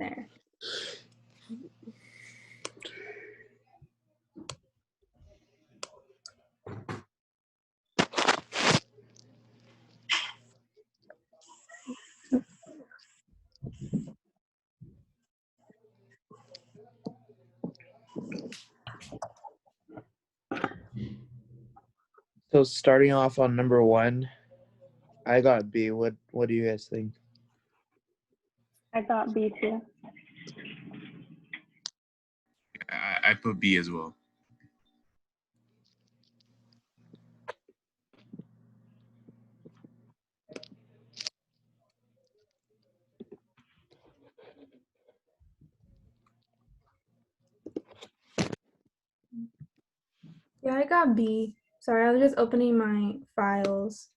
There. So starting off on number 1, I got B. What do you guys think? I got B too. I put B as well. Yeah, I got B. Sorry, I was just opening my files.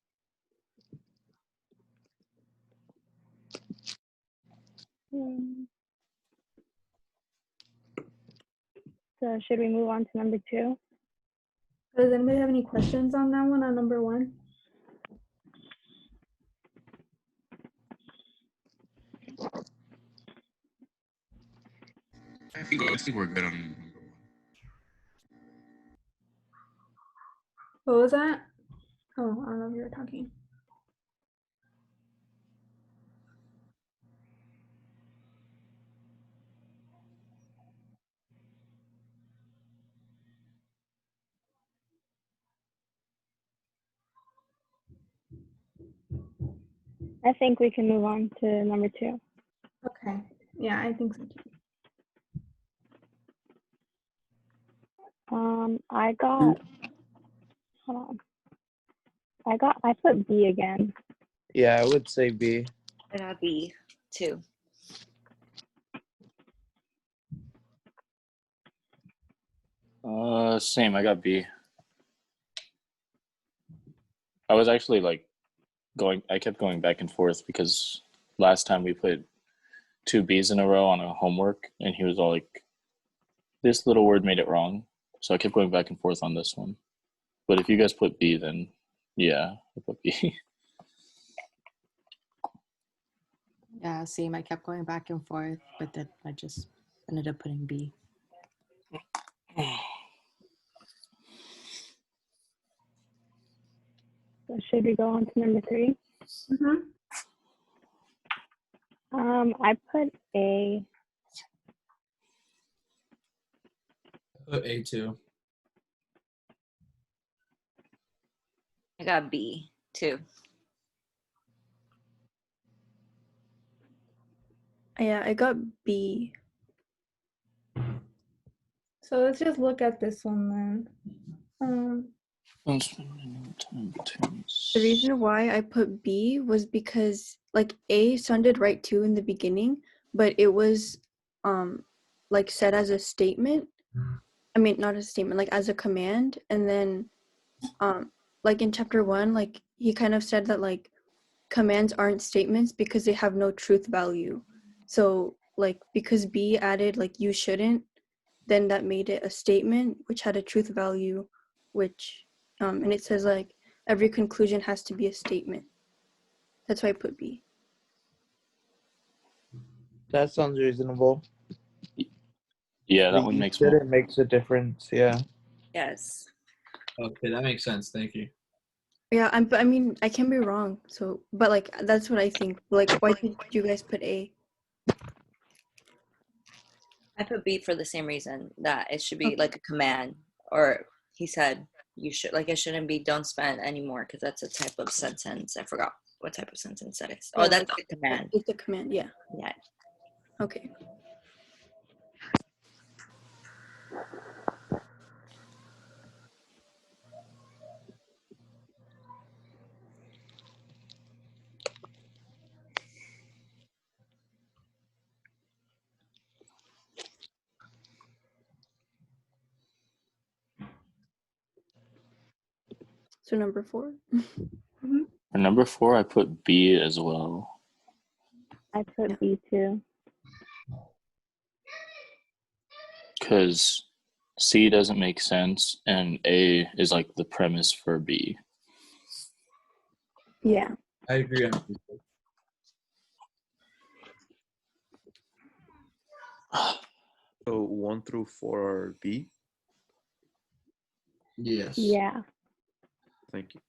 So should we move on to number 2? Does anybody have any questions on that one, on number 1? I think we're good on number 1. What was that? Oh, I don't know if you were talking. I think we can move on to number 2. Okay. Yeah, I think so too. I got, hold on. I put B again. Yeah, I would say B. I got B too. Same. I got B. I was actually like I kept going back and forth because last time we put 2 B's in a row on a homework, and he was all like, "This little word made it wrong." So I kept going back and forth on this one. But if you guys put B, then yeah, I put B. Yeah, same. I kept going back and forth, but then I just ended up putting B. So should we go on to number 3? Mm-hmm. I put A. I put A too. I got B too. Yeah, I got B. So let's just look at this one then. The reason why I put B was because like A sounded right too in the beginning, but it was like said as a statement. I mean, not a statement, like as a command. And then like in chapter 1, like he kind of said that like commands aren't statements because they have no truth value. So like because B added like you shouldn't, then that made it a statement which had a truth value, which and it says like every conclusion has to be a statement. That's why I put B. That sounds reasonable. Yeah, that one makes more. It makes a difference. Yeah. Yes. Okay, that makes sense. Thank you. Yeah, I mean, I can be wrong. So, but like that's what I think. Like, why did you guys put A? I put B for the same reason, that it should be like a command, or he said you should, like it shouldn't be don't spend anymore because that's a type of sentence. I forgot what type of sentence that is. Oh, that's the command. It's a command, yeah. Yeah. Okay. So number 4. For number 4, I put B as well. I put B too. Because C doesn't make sense, and A is like the premise for B. Yeah. I agree on B. So 1 through 4 are B. Yes. Yeah. Thank you.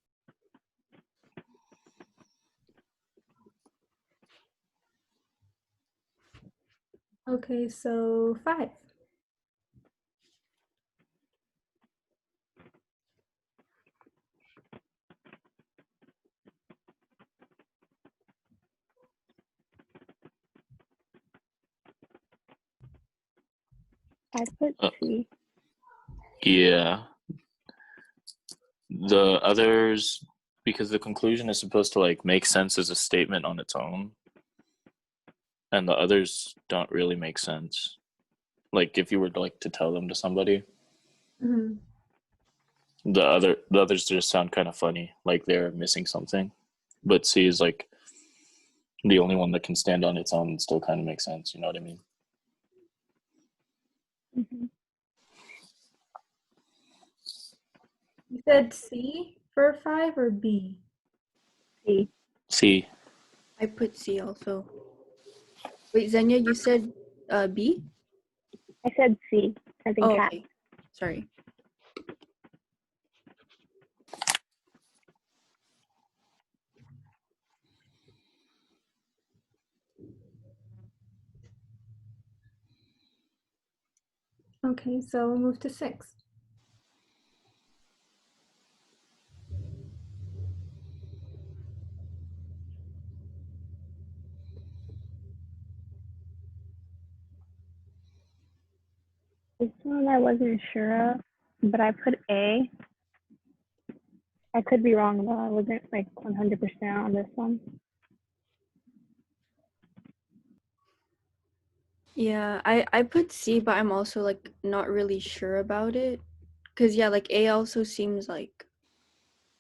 Okay, so 5. I put C. Yeah. The others, because the conclusion is supposed to like make sense as a statement on its own, and the others don't really make sense. Like if you were like to tell them to somebody, Mhm. the others just sound kind of funny, like they're missing something. But C is like the only one that can stand on its own and still kind of make sense. You know what I mean? Mm-hmm. You said C for 5 or B? C. C. I put C also. Wait, Zenya, you said B? I said C. I think Oh, cat. okay. Sorry. Okay, so we'll move to 6. This one I wasn't sure of, but I put A. I could be wrong though. I wasn't like 100% on this one. Yeah, I put C, but I'm also like not really sure about it. Cause yeah, like A also seems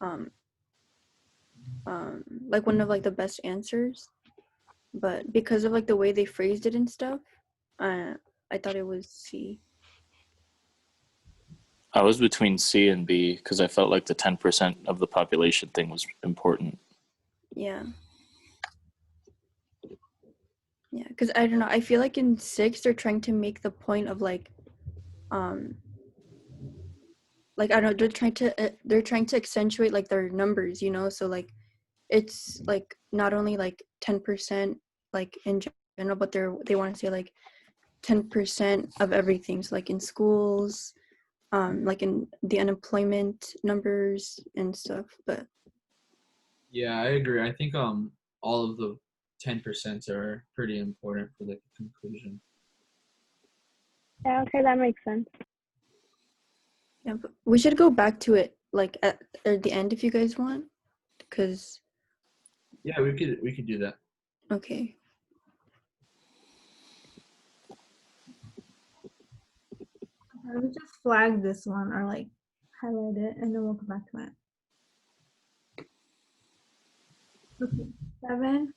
um like one of like the best answers. But because of like the way they phrased it and stuff, I thought it was C. I was between C and B because I felt like the 10% of the population thing was important. Yeah. Yeah, because I don't know. I feel like in 6 they're trying to make the point of like I don't know, they're trying to accentuate like their numbers, you know? So like it's like not only like 10% like in general, but they want to say like 10% of everything. So like in schools, like in the unemployment numbers and stuff. But Yeah, I agree. I think all of the 10% are pretty important for the conclusion. Yeah, okay, that makes sense. yeah, but we should go back to it like at the end if you guys want, because Yeah, we could do that. okay. Let me just flag this one or like highlight it and then we'll come back to it. Okay, 7.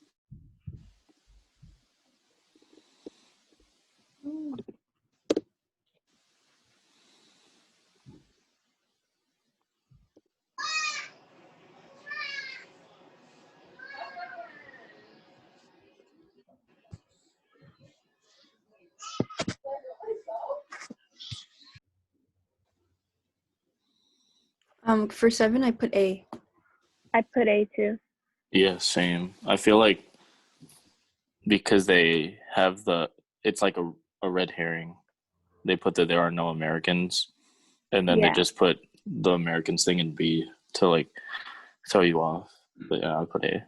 For 7 I put A. I put A too. Yeah, same. I feel like because they have it's like a red herring. They put that there are no Americans, and then they Yeah. just put the Americans thing in B to like throw you off. But yeah, I put A.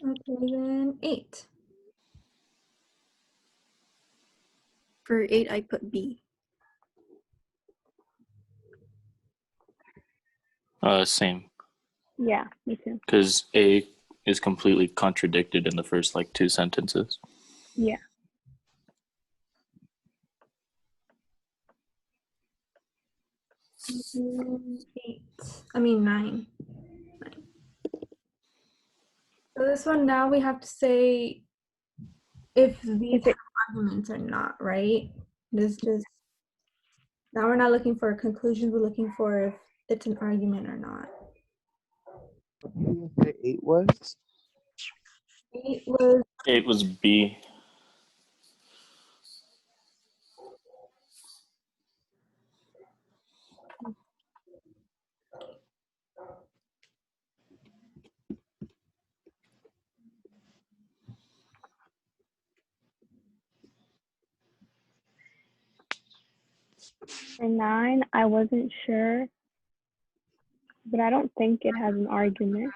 Okay, then 8. For 8 I put B. Same. Yeah, me too. Because A is completely contradicted in the first like 2 sentences. Yeah. Eight. I mean 9. So this one now we have to say if these If it, arguments are not right. This just now we're not looking for a conclusion. We're looking for if it's an argument or not. What did you say 8 was? 8 was 8 was B. For 9, I wasn't sure, but I don't think it has an argument.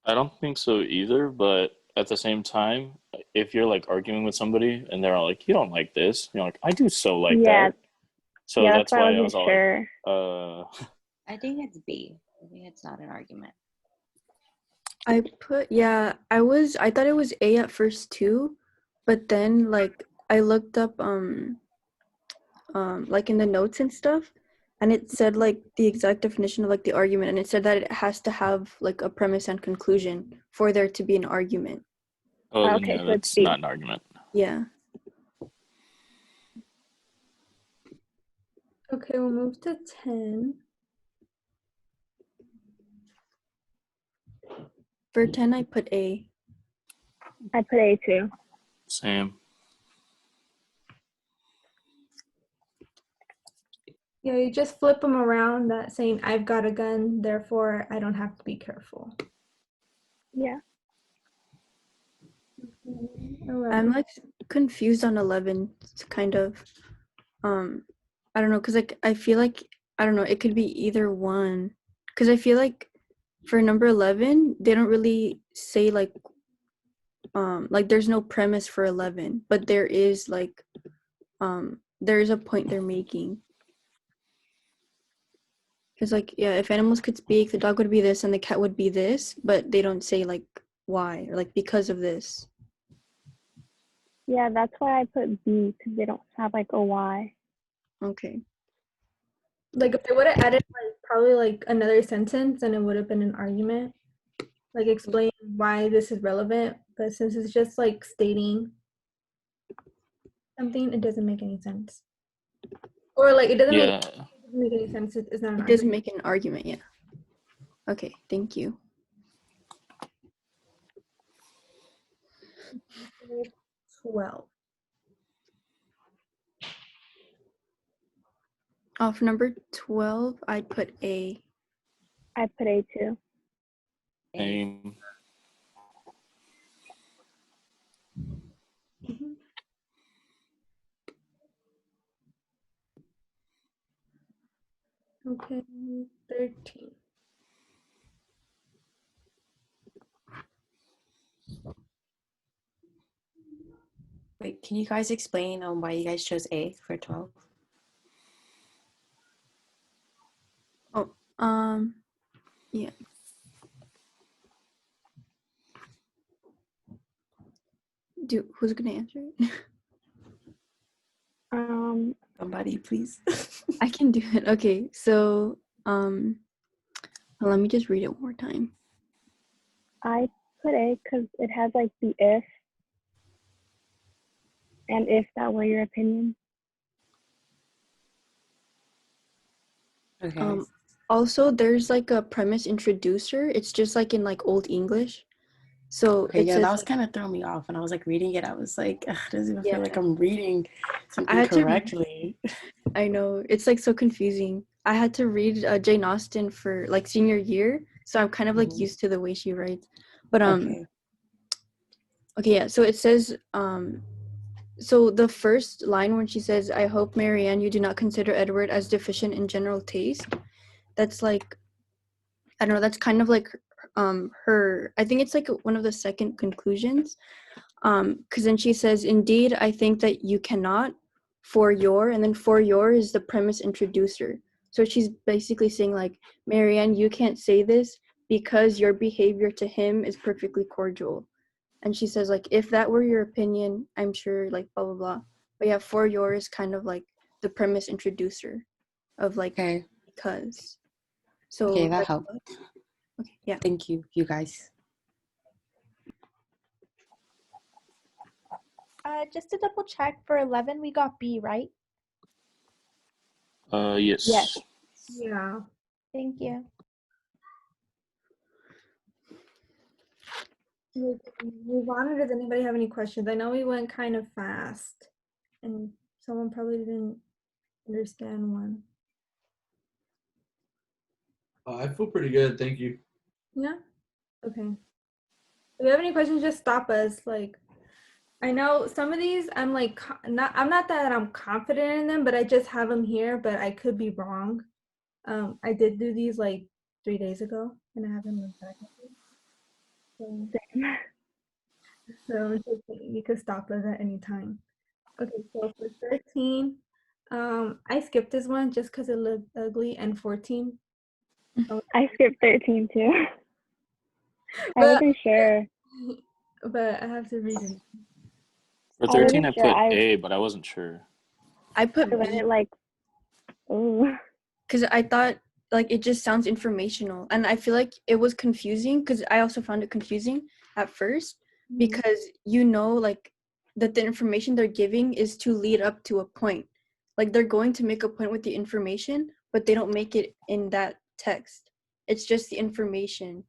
I don't think so either, but at the same time, if you're like arguing with somebody and they're all like, you don't like this, you're like, I do so like Yeah, that. So yeah, that's that's why I why I wasn't was all sure. like, I think it's B. I think it's not an argument. I thought it was A at first too, but then like I looked up like in the notes and stuff, and it said like the exact definition of like the argument, and it said that it has to have like a premise and conclusion for there to be an argument. oh, then Okay, yeah, so it's that's B. not an argument. Yeah. okay. We'll move to 10. For 10, I put A. I put A too. Same. Yeah, you just flip them around. That saying, "I've got a gun, therefore I don't have to be careful." Yeah. I'm like confused on 11. It's kind of I don't know, because like I feel like I don't know, it could be either one, because I feel like for number 11 they don't really say like there's no premise for 11, but there is like there is a point they're making, because like yeah, if animals could speak, the dog would be this and the cat would be this, but they don't say like why or like because of this. Yeah, that's why I put B, because they don't have like a Y. Okay. Like if they would have added like probably like another sentence, then it would have been an argument. Like explain why this is relevant, but since it's just like stating something, it doesn't make any sense. Or like it doesn't Yeah. make any sense. It's not an It doesn't argument. make an argument, yeah. Okay, thank you. 12. For number 12, I'd put A. I put A too. Same. Okay, 13. Wait, can you guys explain why you guys chose A for 12? Yeah. Who's gonna answer it? Somebody, please. I can do it. Okay, so let me just read it one more time. I put A because it has like the if, and if that were your opinion. Okay. Also, there's like a premise introducer. It's just like in like Old English. So Okay, it yeah, says that was like, kind of throwing me off. When I was like reading it, I was like, ugh, it doesn't even Yeah. feel like I'm reading I something had to- correctly. I know, it's like so confusing. I had to read Jane Austen for like senior year, so I'm kind of like Mhm. used to the way she writes. But Okay. okay, yeah. So it says so the first line when she says, "I hope, Marianne, you do not consider Edward as deficient in general taste." That's like, I don't know. That's kind of like her. I think it's like one of the second conclusions. Because then she says, "Indeed, I think that you cannot, for your," and then "for your" is the premise introducer. So she's basically saying like, Marianne, you can't say this because your behavior to him is perfectly cordial. And she says like, if that were your opinion, I'm sure like blah blah blah. But yeah, "for your" is kind of like the premise introducer of like Okay. because. So Okay, that like, helped. okay, yeah. Thank you, you guys. Just to double check, for 11, we got B, right? Yes. Yes. Yeah. Thank you. We can move on, or does anybody have any questions? I know we went kind of fast, and someone probably didn't understand one. I feel pretty good. Thank you. Yeah? Okay. If you have any questions, just stop us. Like, I know some of these I'm like I'm not that I'm confident in them, but I just have them here, but I could be wrong. I did do these like 3 days ago, and I haven't looked back at them. So it's okay. You could stop us at any time. Okay, so for 13, I skipped this one just because it looked ugly, and 14. I skipped 13 too. I But- wasn't sure. But I have to read it. For I 13, I wasn't put sure. A, but I wasn't sure. I put I read B it like, oh. because I thought like it just sounds informational, and I feel like it was confusing because I also found it confusing at first because like that the information they're giving is to lead up to a point. Like they're going to make a point with the information, but they don't make it in that text. It's just the information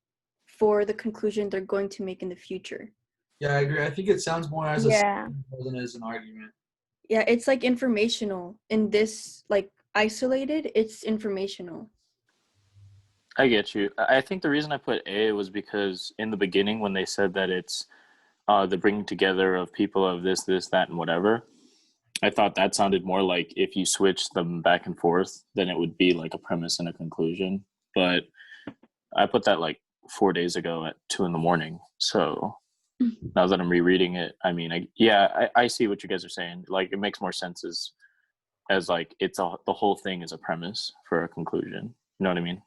for the conclusion they're going to make in the future. Yeah, I agree. I think it sounds more as a Yeah. statement more than as an argument. Yeah, it's like informational. In this like isolated, it's informational. I get you. I think the reason I put A was because in the beginning when they said that it's the bringing together of people of this, that, and whatever, I thought that sounded more like if you switch them back and forth, then it would be like a premise and a conclusion. But I put that like 4 days ago at 2 a.m. So now that I'm rereading it, I mean, I see what you guys are saying. Like it makes more sense as like the whole thing is a premise for a conclusion. You know what I mean?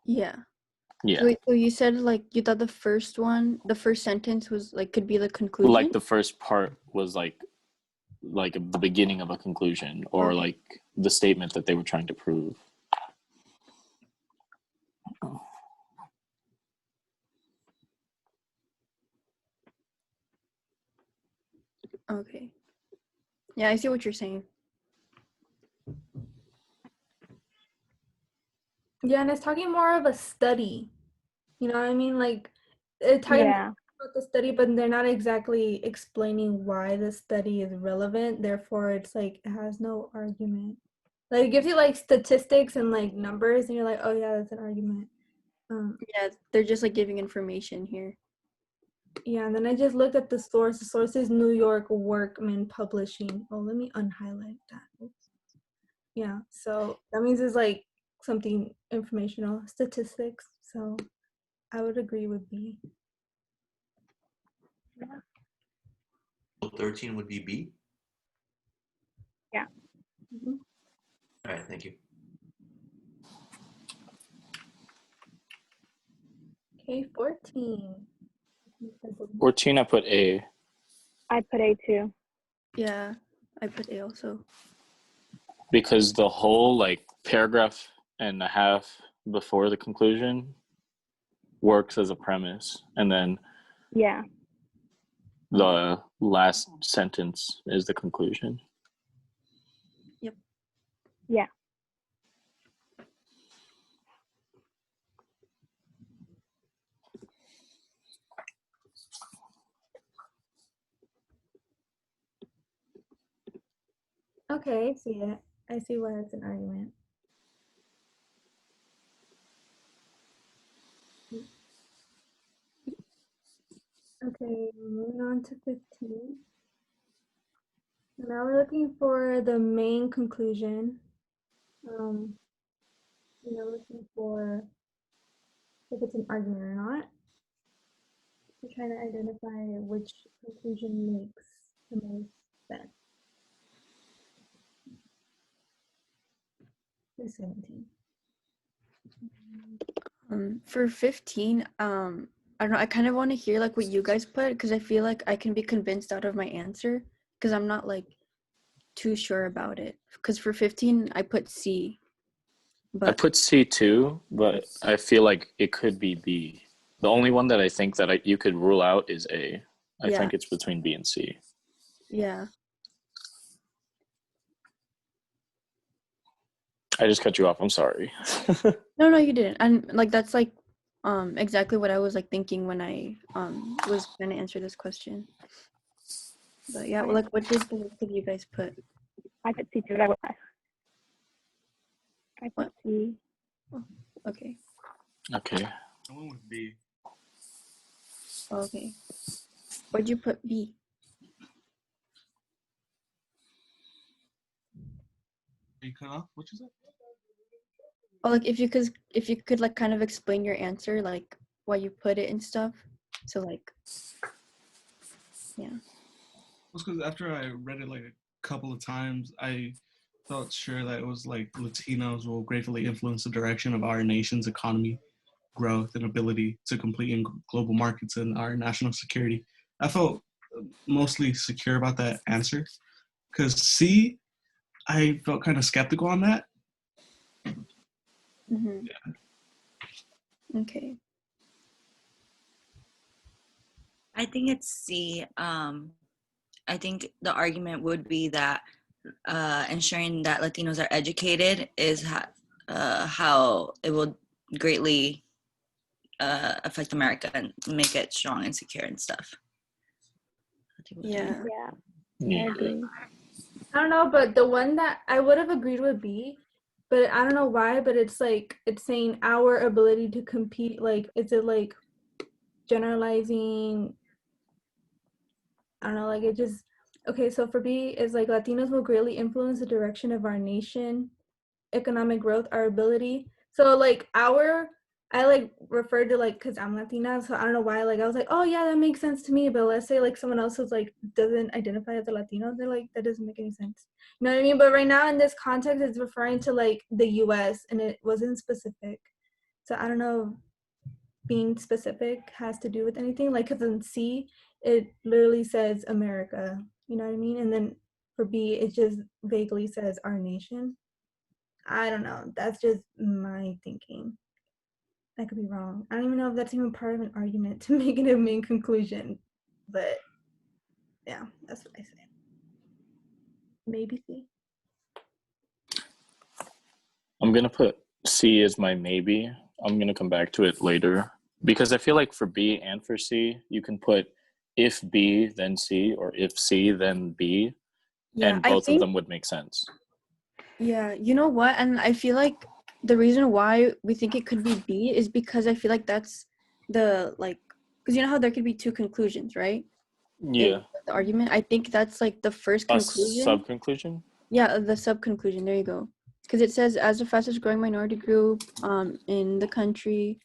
Yeah. Yeah. Wait, so you said like you thought the first sentence was like could be the conclusion? Like the first part was like the beginning of a conclusion or like the statement that they were trying to prove. Okay. Yeah, I see what you're saying. Yeah, and it's talking more of a study. You know what I mean? Like it's talking Yeah. about the study, but they're not exactly explaining why the study is relevant. Therefore, it's like it has no argument. Like it gives you like statistics and like numbers, and you're like, oh yeah, that's an argument. Yeah, they're just like giving information here. Yeah, and then I just looked at the source. The source is New York Workman Publishing. Oh, let me unhighlight that. Oops. Yeah, so that means it's like something informational, statistics. So I would agree with B. 13 would be B. Yeah. Mm-hmm. All right, thank you. Okay, 14. 14, I put A. I put A too. Yeah, I put A also. Because the whole like paragraph and a half before the conclusion works as a premise, and then Yeah. the last sentence is the conclusion. Yep. Yeah. Okay, I see it. I see why it's an argument. Okay, moving on to 15. Now we're looking for the main conclusion. Looking for if it's an argument or not. We're trying to identify which conclusion makes the most sense. 17. For 15, I don't know, I kind of want to hear like what you guys put because I feel like I can be convinced out of my answer because I'm not like too sure about it. Because for 15, I put C. But I put C too, but I feel like it could be B. The only one that I think that you could rule out is A. I think it's between B and C. Yeah. I just cut you off. I'm sorry. No, you didn't. And like that's like exactly what I was like thinking when I was trying to answer this question. But yeah, well, like what did the rest of you guys put? I put C too. I put C. Oh, okay. Okay. I went with B. Okay. What'd you put B? You cut off? What you said? Oh, like if you could like kind of explain your answer, like why you put it and stuff. So like, yeah. It's because after I read it like a couple of times, I felt sure that it was like Latinos will greatly influence the direction of our nation's economy, growth, and ability to compete in global markets and our national security. I felt mostly secure about that answer. Because C, I felt kind of skeptical on that. Mm-hmm. Yeah. Okay. I think it's C. I think the argument would be that ensuring that Latinos are educated is how it will greatly affect America and make it strong and secure and stuff. Yeah. I agree. I don't know, but the one that I would have agreed with B, but I don't know why, but it's like it's saying our ability to compete. Like, is it like generalizing? I don't know, like it just okay. So for B, is like Latinos will greatly influence the direction of our nation, economic growth, our ability. So like I like referred to like because I'm Latina, so I don't know why. Like I was like, oh yeah, that makes sense to me. But let's say like someone else who's like doesn't identify as a Latino, they're like that doesn't make any sense. You know what I mean? But right now in this context, it's referring to like the U.S. and it wasn't specific. So I don't know. Being specific has to do with anything. Like because in C, it literally says America. You know what I mean? And then for B, it just vaguely says our nation. I don't know. That's just my thinking. I could be wrong. I don't even know if that's even part of an argument to make it a main conclusion. But yeah, that's what I say. Maybe C. I'm going to put C as my maybe. I'm going to come back to it later. Because I feel like for B and for C, you can put if B, then C, or if C, then B. Yeah, And both of them would make sense. Yeah, you know what? And I feel like the reason why we think it could be B is because I feel like that's the like because you know how there could be two conclusions, right? Yeah. In the argument. I think that's like the first conclusion. Sub-conclusion? Yeah, the sub-conclusion. There you go. Because it says as the fastest growing minority group in the country,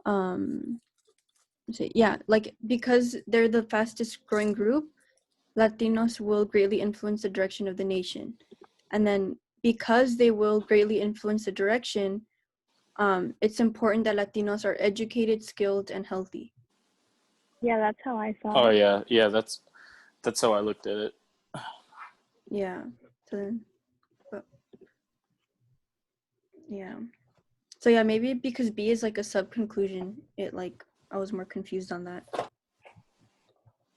so yeah, like because they're the fastest growing group, Latinos will greatly influence the direction of the nation. And then because they will greatly influence the direction, it's important that Latinos are educated, skilled, and healthy. Yeah, that's how I saw Oh it. yeah, that's how I looked at it. Yeah. So then, but, yeah. So yeah, maybe because B is like a sub-conclusion, it like I was more confused on that.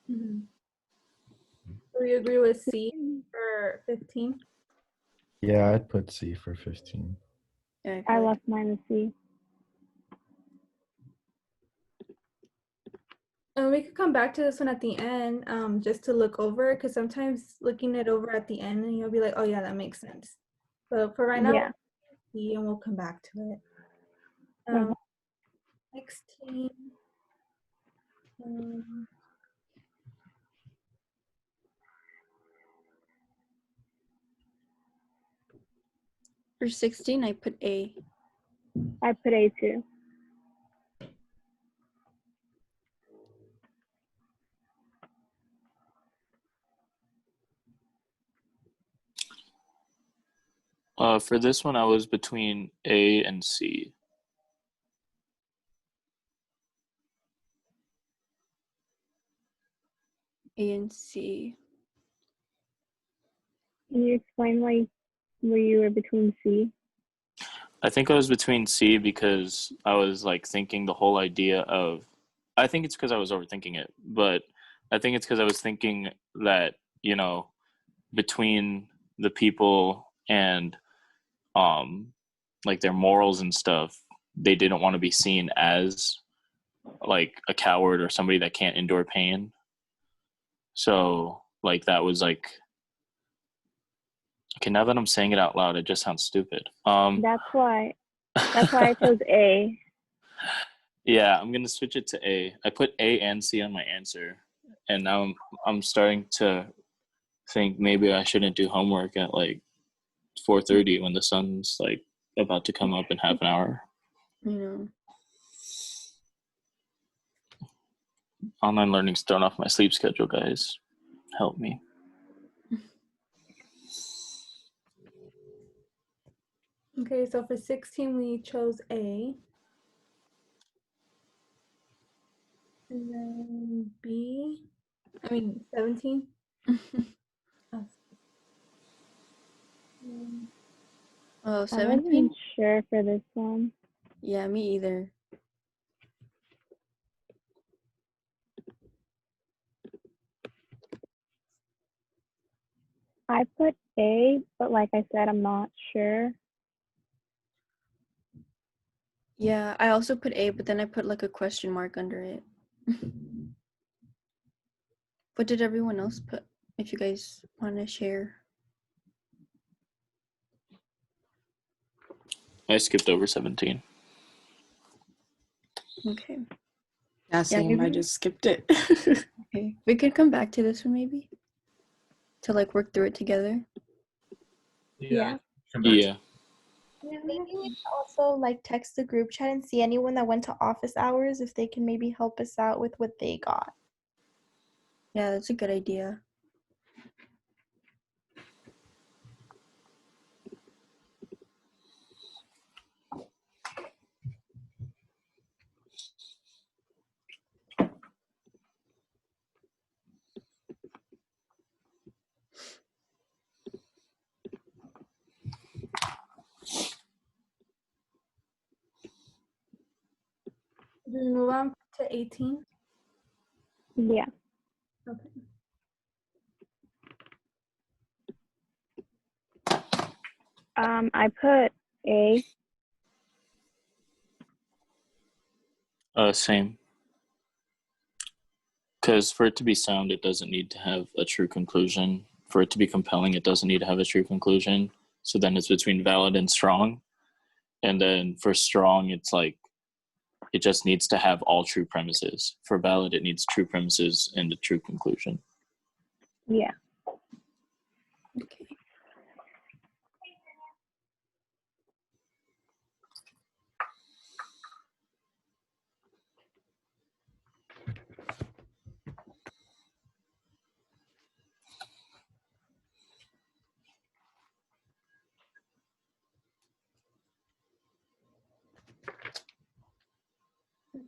Mm-hmm. Do you agree with C for 15? Yeah, I'd put C for 15. Yeah, I left mine with C. We could come back to this one at the end, just to look over, because sometimes looking it over at the end, and you'll be like, "Oh yeah, that makes sense." But for right now, Yeah. C, and we'll come back to it. Mhm. Next team. For 16, I put A. I put A too. For this one, I was between A and C. A and C. Can you explain why you were between C? I think I was between C because I was like thinking the whole idea of, I think it's because I was overthinking it, but I think it's because I was thinking that, you know, between the people and like their morals and stuff, they didn't want to be seen as like a coward or somebody that can't endure pain. So like that was like, okay, now that I'm saying it out loud, it just sounds stupid. That's why I chose A. Yeah, I'm gonna switch it to A. I put A and C on my answer, and now I'm starting to think maybe I shouldn't do homework at like 4:30 when the sun's like about to come up in half an hour. You know. Online learning's thrown off my sleep schedule, guys. Help me. Okay, so for 16, we chose A. And then B, 17. Oh, I 17? wasn't sure for this one. Yeah, me either. I put A, but like I said, I'm not sure. Yeah, I also put A, but then I put like a question mark under it. What did everyone else put? If you guys want to share. I skipped over 17. Okay. Yeah, same. I maybe- just skipped it. Okay. We could come back to this one maybe. To like work through it together. Yeah. Come back to- Yeah. Yeah, maybe we can also like text the group chat and see anyone that went to office hours if they can maybe help us out with what they got. Yeah, that's a good idea. Do we move on to 18? Yeah. Okay. I put A. Same. Because for it to be sound, it doesn't need to have a true conclusion. For it to be compelling, it doesn't need to have a true conclusion. So then it's between valid and strong. And then for strong, it's like, it just needs to have all true premises. For valid, it needs true premises and a true conclusion. Yeah. Okay.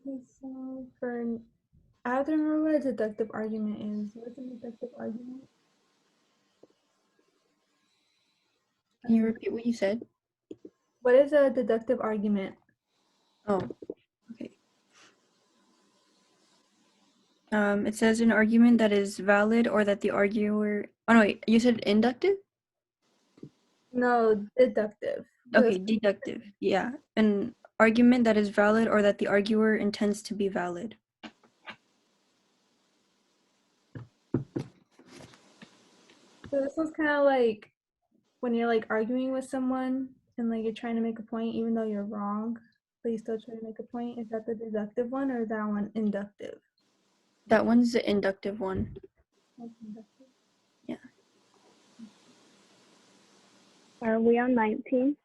Okay, so I have to remember what a deductive argument is. What's a deductive argument? Can you repeat what you said? What is a deductive argument? Oh, okay. It says an argument that is valid or that the arguer. Oh no, wait. You said inductive? No, deductive. Okay, deductive. Yeah, an argument that is valid or that the arguer intends to be valid. So this one's kind of like when you're like arguing with someone and like you're trying to make a point even though you're wrong, but you still try to make a point. Is that the deductive one or is that one inductive? That one's the inductive one. That's inductive. Yeah. Are we on 19?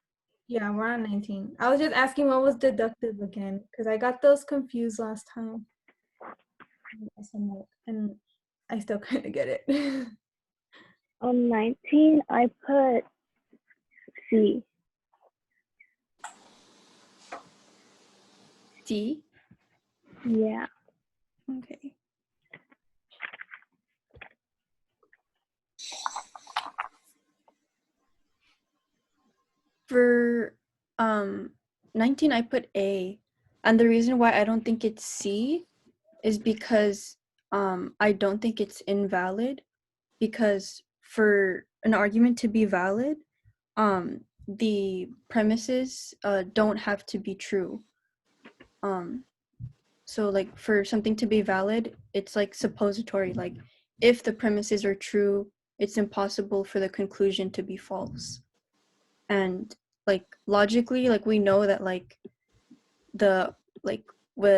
Yeah, we're on 19. I was just asking what was deductive again because I got those confused last time. And I still kind of get it. On 19, I put C. C? Yeah. Okay. For 19, I put A. And the reason why I don't think it's C is because I don't think it's invalid. Because for an argument to be valid, the premises don't have to be true. So like for something to be valid, it's like suppository. Like if the premises are true, it's impossible for the conclusion to be false. And like logically, like we know that like the like what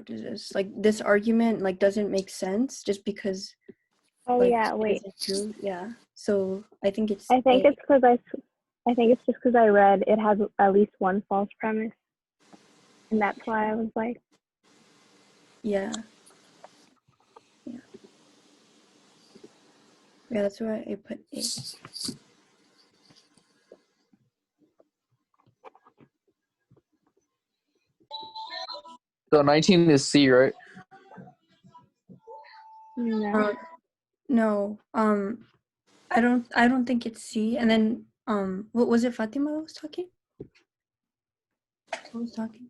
is this? Like this argument like doesn't make sense just because Oh like yeah, it wait. isn't true. Yeah. So I think it's I think A. it's because I think it's just because I read it has at least one false premise, and that's why I was like, Yeah. Yeah, that's why I put A. So 19 is C, right? no. No. I don't think it's C. And then what was it, Fatima that was talking? Who was talking?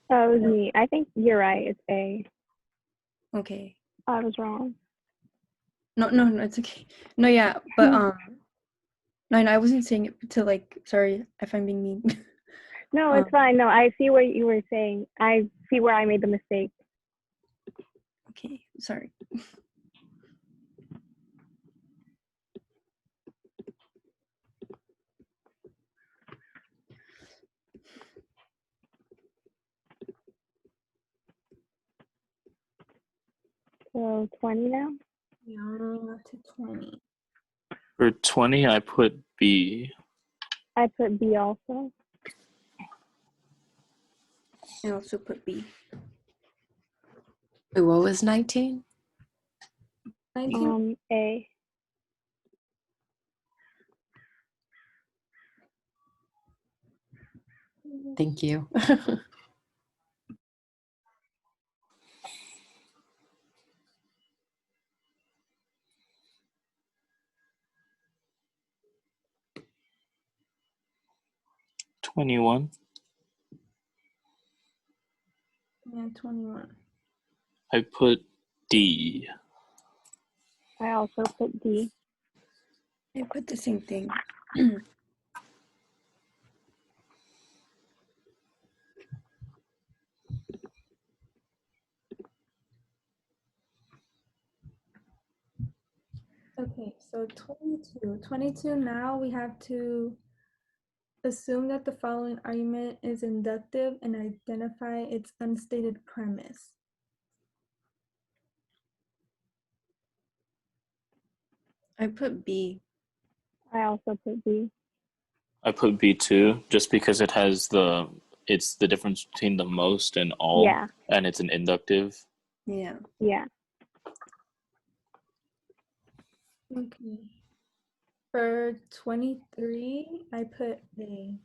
That was me. I think you're right. It's A. Okay. I was wrong. No, it's okay. No, yeah, but no, I wasn't saying it to like. Sorry if I'm being mean. No, it's fine. No, I see what you were saying. I see where I made the mistake. Okay, sorry. So 20 now? Yeah, we're up to 20. For 20, I put B. I put B also. I also put B. Wait, what was 19? 19. A. Thank you. 21. Yeah, 21. I put D. I also put D. I put the same thing. Okay, so 22. 22 now we have to assume that the following argument is inductive and identify its unstated premise. I put B. I also put B. I put B too, just because it's the difference between the most and all, Yeah. and it's an inductive. Yeah. Yeah. Okay. For 23, I put A.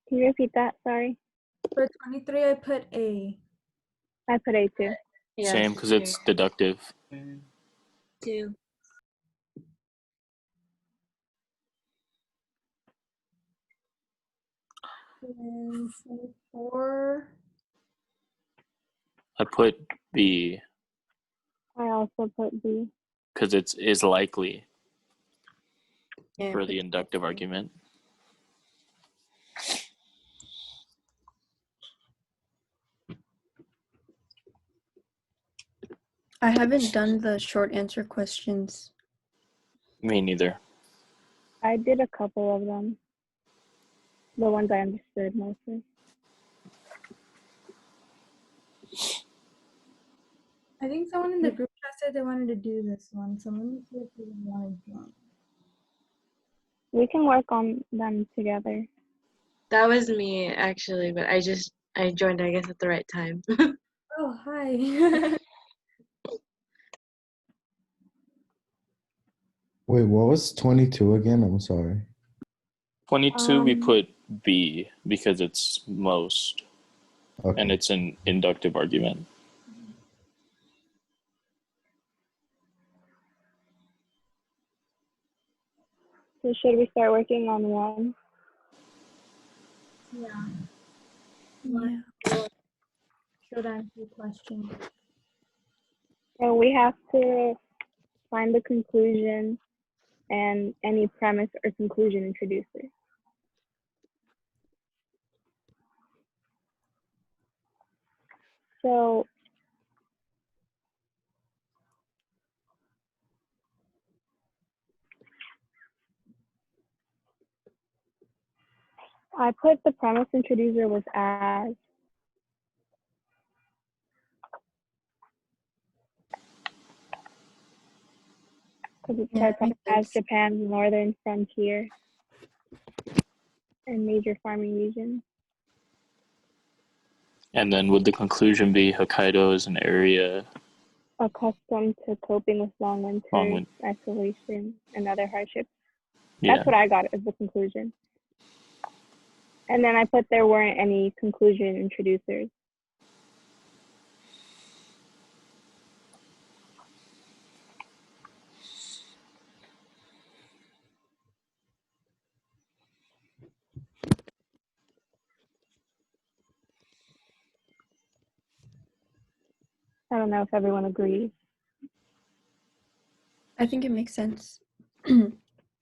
Can you repeat that? Sorry. For 23, I put A. I put A too. Yeah, Same, because it's deductive. Two. And 24. I put B I also put B. because it's is likely Yeah, for the inductive argument. I haven't done the short answer questions. Me neither. I did a couple of them. The ones I understood mostly. I think someone in the group chat said they wanted to do this one, so let me see if they want to join. We can work on them together. That was me actually, but I joined I guess at the right time. Oh, hi. Wait, what was 22 again? I'm sorry. 22, we put B because it's most, Okay. and it's an inductive argument. So should we start working on one? Yeah. Yeah. Should answer the question. So we have to find the conclusion and any premise or conclusion introducer. So I put the premise introducer was as. Because it Yeah, starts that off makes as sense. Japan's northern frontier and major farming region. And then would the conclusion be Hokkaido is an area Accustomed to coping with long long winters, isolation, and other hardships. Yeah. That's what I got as the conclusion. And then I put there weren't any conclusion introducers. I don't know if everyone agrees. I think it makes sense.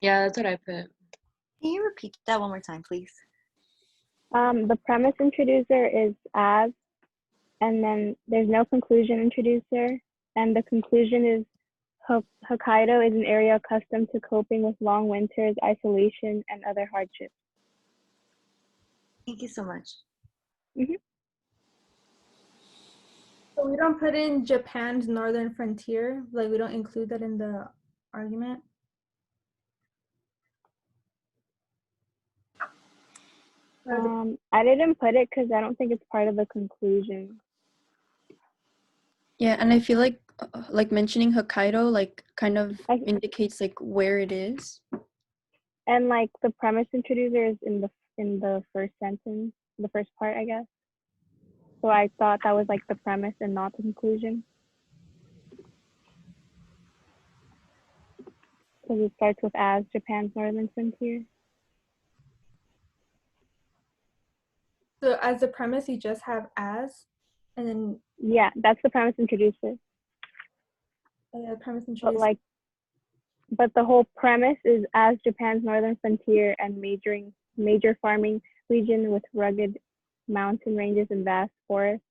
Yeah, that's what I put. Can you repeat that one more time, please? The premise introducer is as, and then there's no conclusion introducer, and the conclusion is Hokkaido is an area accustomed to coping with long winters, isolation, and other hardships. Thank you so much. Mhm. So we don't put in Japan's northern frontier, like we don't include that in the argument. I didn't put it because I don't think it's part of the conclusion. Yeah, and I feel like mentioning Hokkaido like kind of indicates like where it is. And like the premise introducer is in the first sentence, the first part, I guess. So I thought that was like the premise and not the conclusion. Because it starts with as Japan's northern frontier. So as the premise, you just have as, and then Yeah, that's the premise introducer. Premise But introducer. like, but the whole premise is as Japan's northern frontier and major farming region with rugged mountain ranges and vast forests.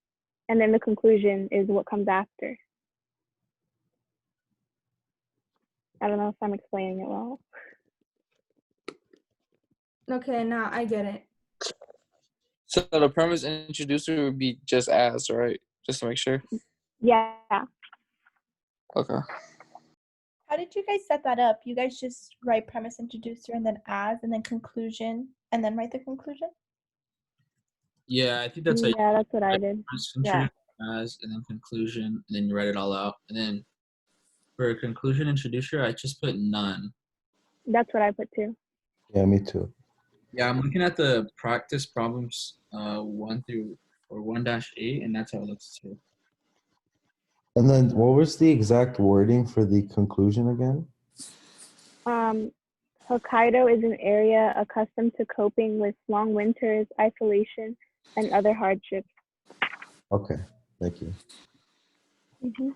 And then the conclusion is what comes after. I don't know if I'm explaining it well. Okay, now I get it. So the premise introducer would be just as, right? Just to make sure. Yeah. Okay. How did you guys set that up? You guys just write premise introducer and then as and then conclusion and then write the conclusion? Yeah, I think that's how Yeah, that's what I did. Yeah. as and then conclusion, and then you write it all out. And then for a conclusion introducer, I just put none. That's what I put too. Yeah, me too. Yeah, I'm looking at the practice problems 1-8, and that's how it looks too. And then what was the exact wording for the conclusion again? Hokkaido is an area accustomed to coping with long winters, isolation, and other hardships. Okay, thank you. Mm-hmm.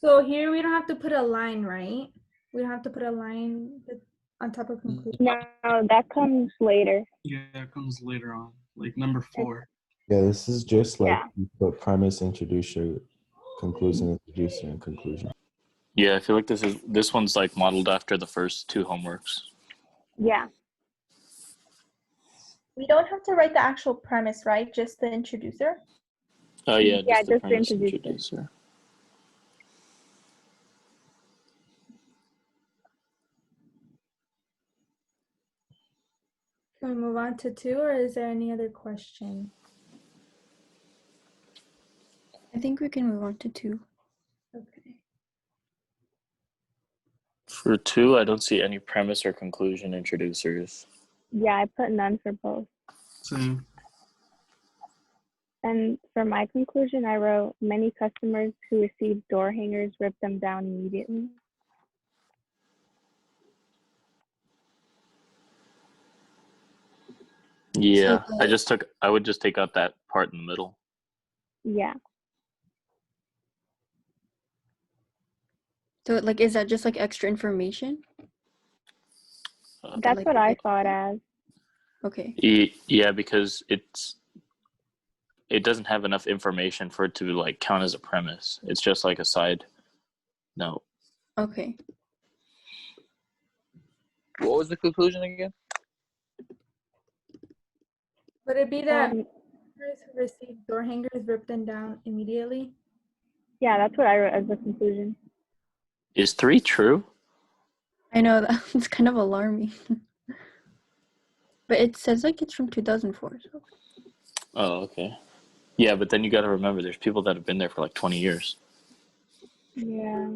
So here we don't have to put a line, right? We don't have to put a line on top of conclusion. No, that comes later. Yeah, it comes later on, like number 4. Yeah, this is just like Yeah. you put premise, introducer, conclusion, introducer, and conclusion. Yeah, I feel like this one's like modeled after the first 2 homeworks. Yeah. We don't have to write the actual premise, right? Just the introducer? Oh yeah, Yeah, just the just the premise introducer. introducer. Can we move on to 2, or is there any other question? I think we can move on to 2. Okay. For 2, I don't see any premise or conclusion introducers. Yeah, I put none for both. Same. And for my conclusion, I wrote many customers who received door hangers ripped them down immediately. Yeah, the, I would just take out that part in the middle. Yeah. so like, is that just like extra information? That's like what the I big- saw it as. Okay. Yeah, because it doesn't have enough information for it to like count as a premise. It's just like a side note. Okay. What was the conclusion again? Would it be that Um, customers who receive door hangers rip them down immediately? yeah, that's what I wrote as the conclusion. Is 3 true? I know that's kind of alarming. But it says like it's from 2004. So. Oh, okay. Yeah, but then you got to remember there's people that have been there for like 20 years. Yeah.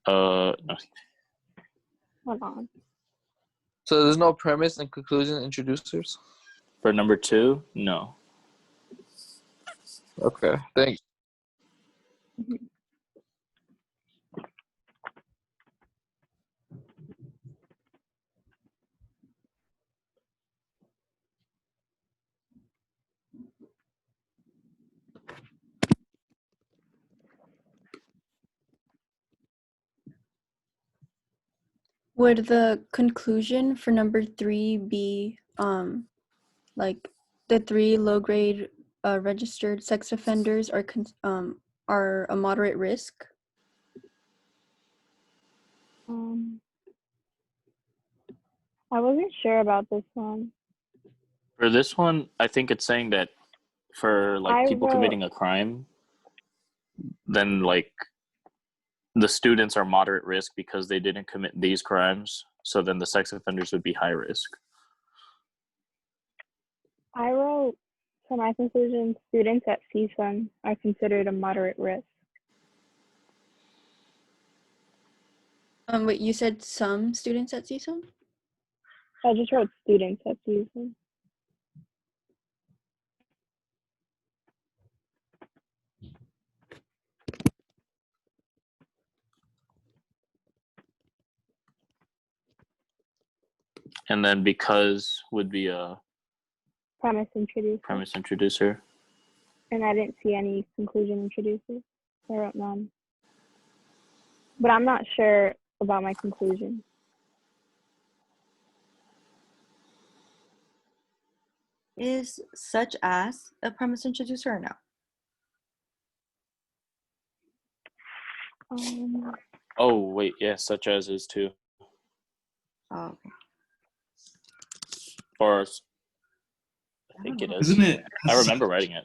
No. Hold on. So there's no premise and conclusion introducers? For number 2, no. Okay, thanks. Would the conclusion for number 3 be like the 3 low grade registered sex offenders are a moderate risk? I wasn't sure about this one. For this one, I think it's saying that for like I people wrote, committing a crime, then like the students are moderate risk because they didn't commit these crimes. So then the sex offenders would be high risk. for my conclusion, students at CSUN are considered a moderate risk. Wait, you said some students at CSUN? I just wrote students at CSUN. And then because would be a Premise introducer. premise introducer. And I didn't see any conclusion introducers. I wrote none. But I'm not sure about my conclusion. Is such as a premise introducer or no? Oh wait, yeah, such as is too. Oh, okay. Or I think it is. Isn't it? I remember writing it.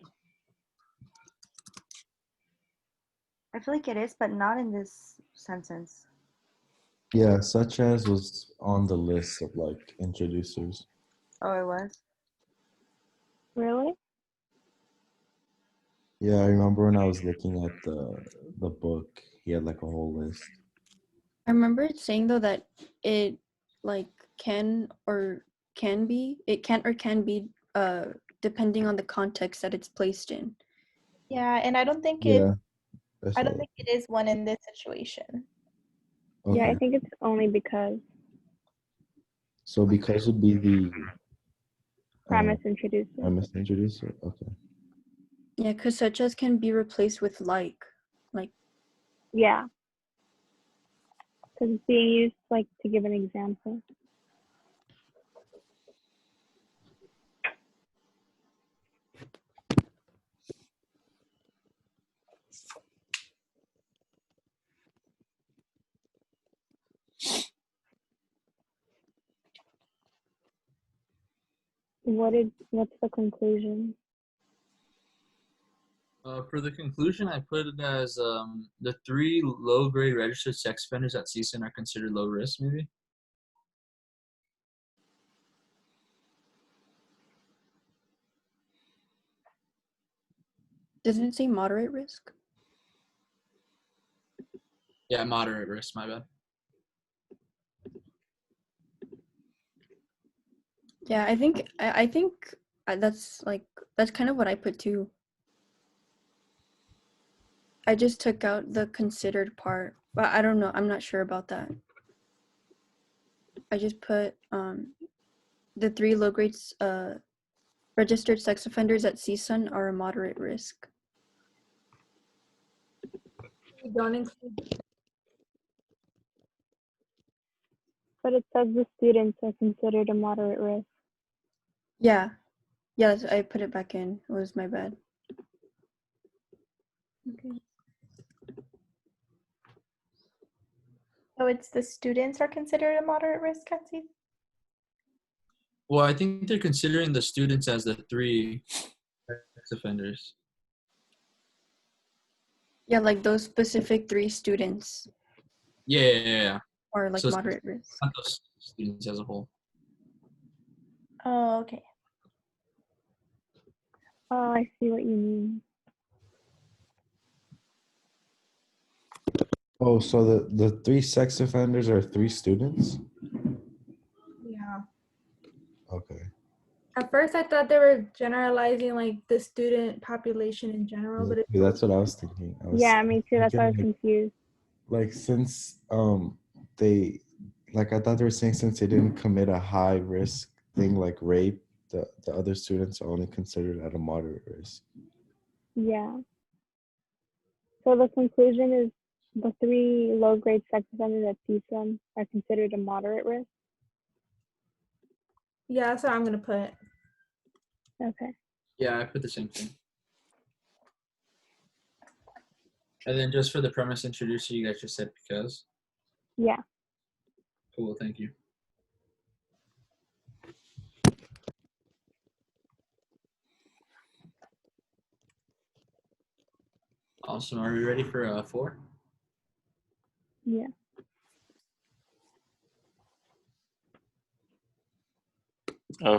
I feel like it is, but not in this sentence. Yeah, such as was on the list of like introducers. Oh, it was? Really? Yeah, I remember when I was looking at the book, he had like a whole list. I remember it saying though that it like can or can be depending on the context that it's placed in. Yeah, and I don't think Yeah, I don't think it is one in this situation. Okay. Yeah, I think it's only because So because would be the premise introducer. premise introducer. Okay. Yeah, because such as can be replaced with like. Yeah. Because it's being used like to give an example. What's the conclusion? For the conclusion, I put it as the 3 low-grade registered sex offenders at CSUN are considered low risk, maybe. Doesn't it say moderate risk? Yeah, moderate risk, my bad. Yeah, I think that's kind of what I put too. I just took out the considered part, but I don't know. I'm not sure about that. I just put the 3 low grades registered sex offenders at CSUN are a moderate risk. We don't include. But it says the students are considered a moderate risk. Yeah. Yes, I put it back in. It was my bad. Okay. So it's the students are considered a moderate risk, Kathy? Well, I think they're considering the students as the 3 sex offenders. Yeah, like those specific 3 students Yeah. are like So it's moderate risk. not those students as a whole. Oh, okay. Oh, I see what you mean. Oh, so the 3 sex offenders are 3 students? Yeah. Okay. At first, I thought they were generalizing like the student population in general, but Yeah, that's what I was thinking. Yeah, me too. That's why I was thinking, confused. like since they like I thought they were saying since they didn't commit a high risk thing like rape, the other students are only considered at a moderate risk. Yeah. So the conclusion is the 3 low-grade sex offenders at CSUN are considered a moderate risk. yeah, that's what I'm gonna put. Okay. Yeah, I put the same thing. And then just for the premise introducer, you guys just said because. Yeah. Cool, thank you. Awesome. Are we ready for 4? Yeah.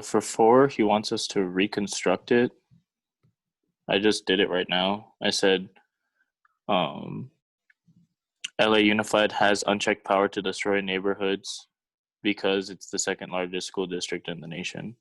For 4, he wants us to reconstruct it. I just did it right now. I said, LA Unified has unchecked power to destroy neighborhoods because it's the 2nd largest school district in the nation.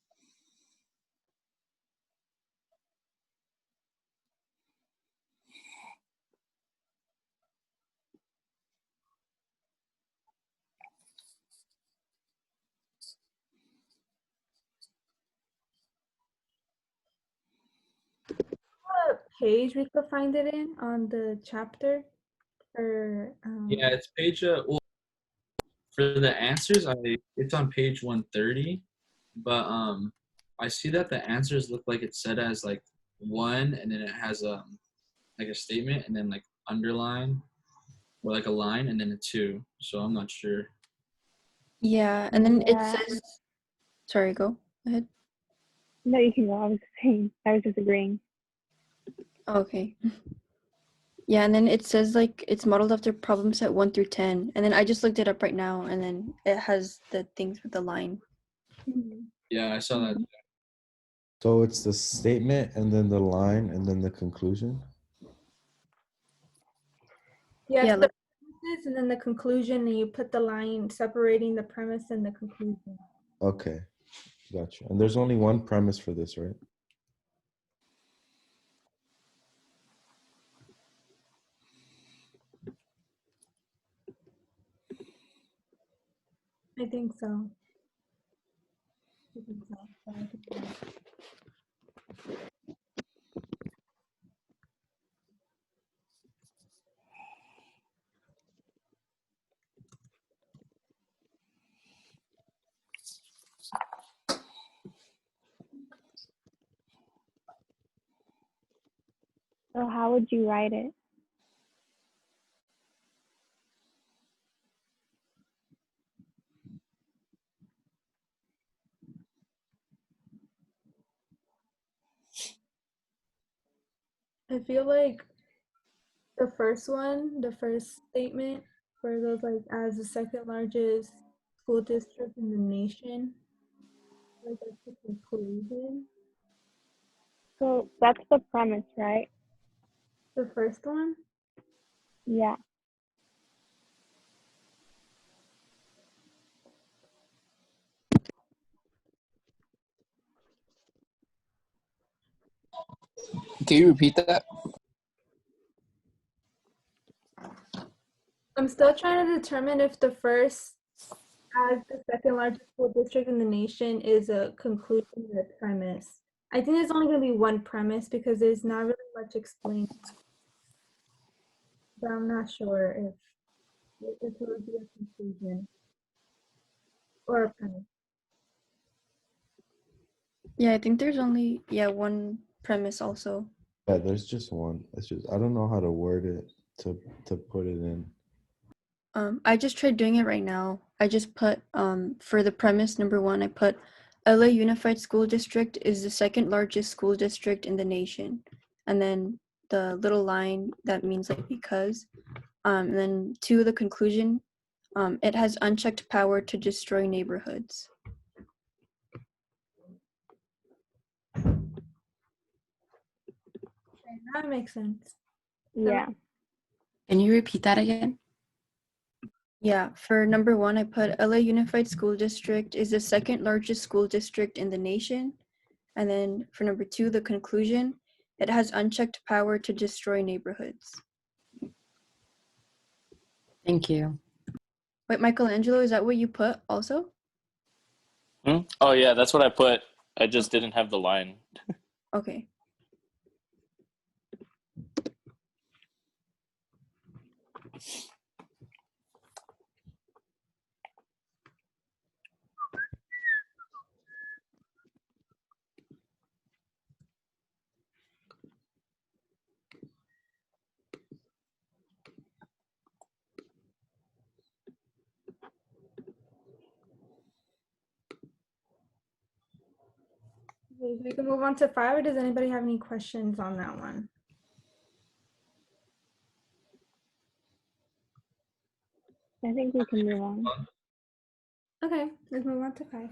What page we could find it in on the chapter? Or Yeah, it's page well, for the answers, it's on page 130, but I see that the answers look like it's set as like 1, and then it has like a statement, and then like underline or like a line, and then a 2. So I'm not sure. Yeah, and then it Yeah. says, sorry, go ahead. No, you can go. I was saying, I was just agreeing. Okay. Yeah, and then it says like it's modeled after problem set 1 through 10. And then I just looked it up right now, and then it has the things with the line. Yeah, I saw that. So it's the statement and then the line and then the conclusion. yeah, Yeah, it's the premises and then the conclusion, and you put the line separating the premise and the conclusion. Okay, gotcha. And there's only one premise for this, right? I think so. So how would you write it? I feel like the first one, the first statement, where it goes like as the 2nd largest school district in the nation, like that's the conclusion. So that's the premise, right? The first one? Yeah. Can you repeat that? I'm still trying to determine if the first as the second largest school district in the nation is a conclusion and a premise. I think there's only going to be one premise because there's not really much explained. But I'm not sure if it would be a conclusion or a premise. Yeah, I think there's only one premise also. Yeah, there's just one. It's just I don't know how to word it to put it in. I just tried doing it right now. I just put for the premise number 1, I put LA Unified School District is the second largest school district in the nation. And then the little line that means like because. And then 2, the conclusion, it has unchecked power to destroy neighborhoods. That makes sense. Yeah. Can you repeat that again? Yeah, for number 1, I put LA Unified School District is the second largest school district in the nation. And then for number 2, the conclusion, it has unchecked power to destroy neighborhoods. Thank you. Wait, Michelangelo, is that what you put also? Oh yeah, that's what I put. I just didn't have the line. Okay. Okay, we can move on to 5, or does anybody have any questions on that one? I think we can move on. Okay, let's move on to 5.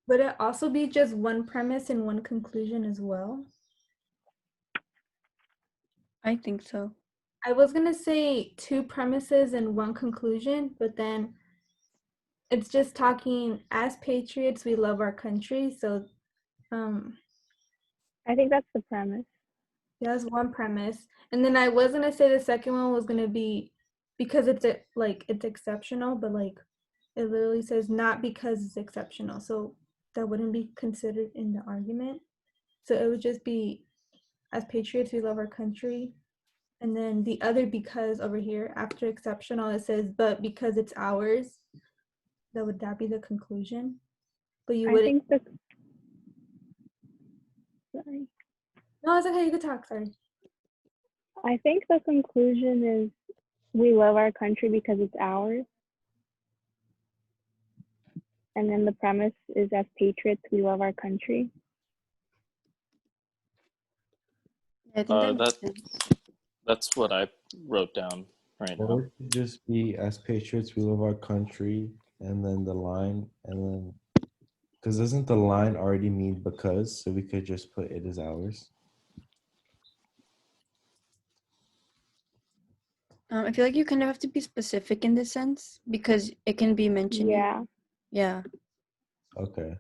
Would it also be just one premise and one conclusion as well? I think so. I was gonna say 2 premises and 1 conclusion, but then it's just talking as patriots, we love our country. So I think that's the premise. that's one premise. And then I was gonna say the second one was gonna be because it's it's exceptional, but like it literally says not because it's exceptional. So that wouldn't be considered in the argument. So it would just be as patriots, we love our country. And then the other because over here after exceptional, it says, but because it's ours. Would that be the conclusion? But you wouldn't. Sorry. No, it's okay. You could talk. Sorry. I think the conclusion is we love our country because it's ours. And then the premise is as patriots, we love our country. I think That's what I wrote down right now. Or it could just be as patriots, we love our country, and then the line, and then because doesn't the line already mean because? So we could just put it as ours. I feel like you kind of have to be specific in this sense because it can be mentioned. Yeah. Yeah. Okay.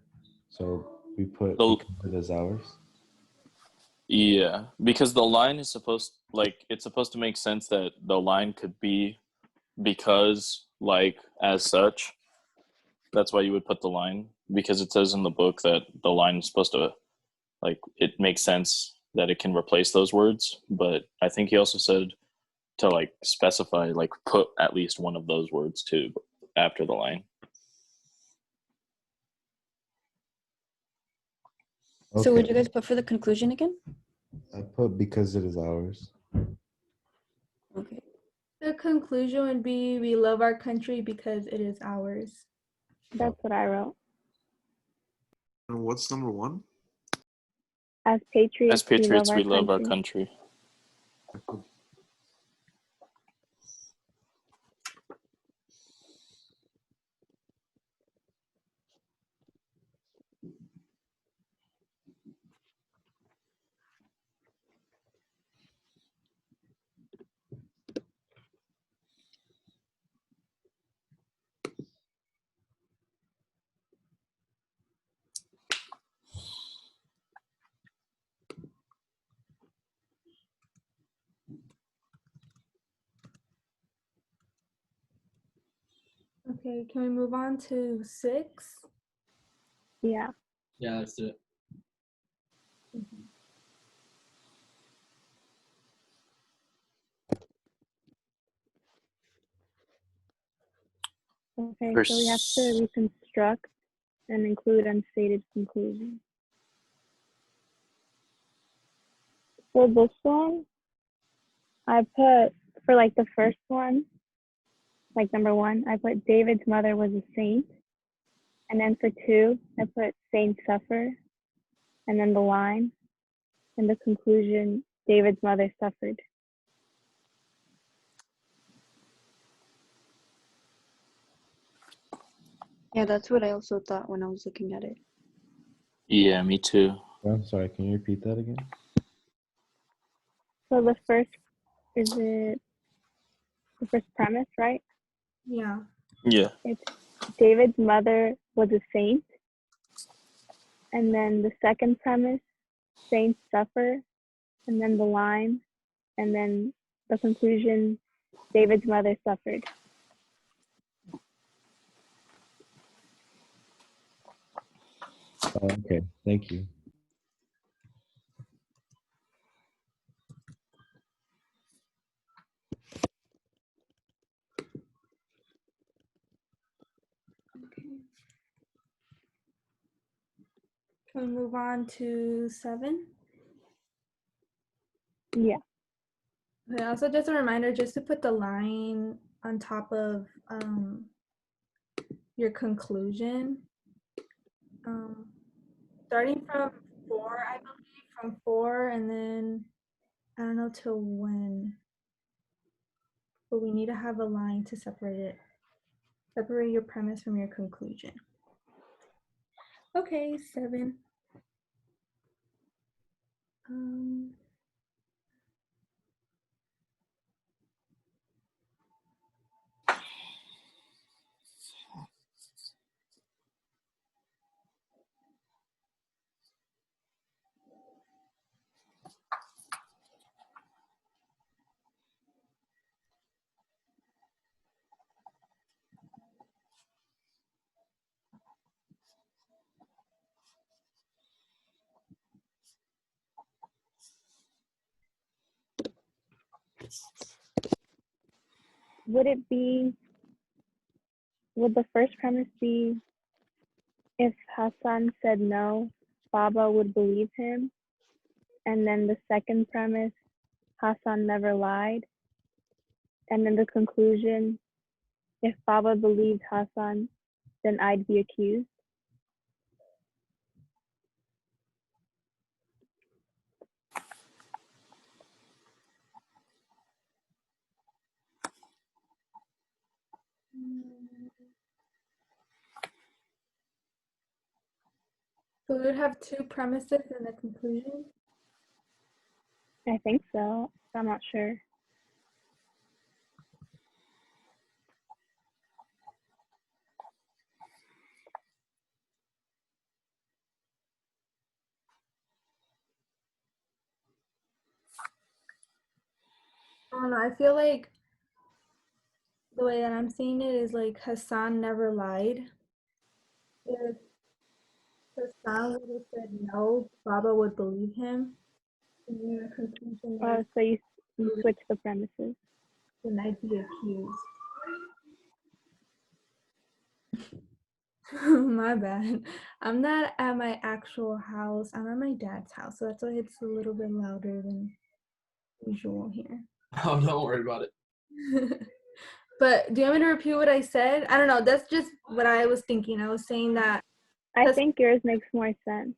So we put it as ours. Yeah, because the line is it's supposed to make sense that the line could be because as such. That's why you would put the line, because it says in the book that the line is supposed to it makes sense that it can replace those words, but I think he also said to specify put at least one of those words too after the line. Okay. So would you guys put for the conclusion again? I put because it is ours. Okay. The conclusion would be we love our country because it is ours. That's what I wrote. And what's number 1? As patriots, we love our country. Okay, can we move on to 6? Yeah. Yeah, let's do it. Okay, so we have to reconstruct and include unstated conclusions. For this one, I put, for like the first one, like number 1, I put David's mother was a saint. And then for 2, I put saints suffer. And then the line, and the conclusion, David's mother suffered. Yeah, that's what I also thought when I was looking at it. Yeah, me too. I'm sorry, can you repeat that again? So the first, is it the first premise, right? Yeah. Yeah. It's David's mother was a saint. And then the second premise, saints suffer. And then the line, and then the conclusion, David's mother suffered. Okay, thank you. Can we move on to 7? Yeah. Okay, also just a reminder just to put the line on top of your conclusion. Starting from 4, I believe, from 4, and then I don't know till when, but we need to have a line to separate it. Separate your premise from your conclusion. Okay, 7. Would the first premise be, if Hassan said no, Baba would believe him? And then the second premise, Hassan never lied. And then the conclusion, if Baba believed Hassan, then I'd be accused. So we would have 2 premises and a conclusion. I think so. I'm not sure. I don't know. I feel like the way that I'm seeing it is like Hassan never lied. If Hassan would have said no, Baba would believe him. And then the conclusion is, So you switch the premises. then I'd be accused. My bad. I'm not at my actual house. I'm at my dad's house, so that's why it's a little bit louder than usual here. Oh, don't worry about it. But do you want me to repeat what I said? I don't know. That's just what I was thinking. I was saying that. I think yours makes more sense.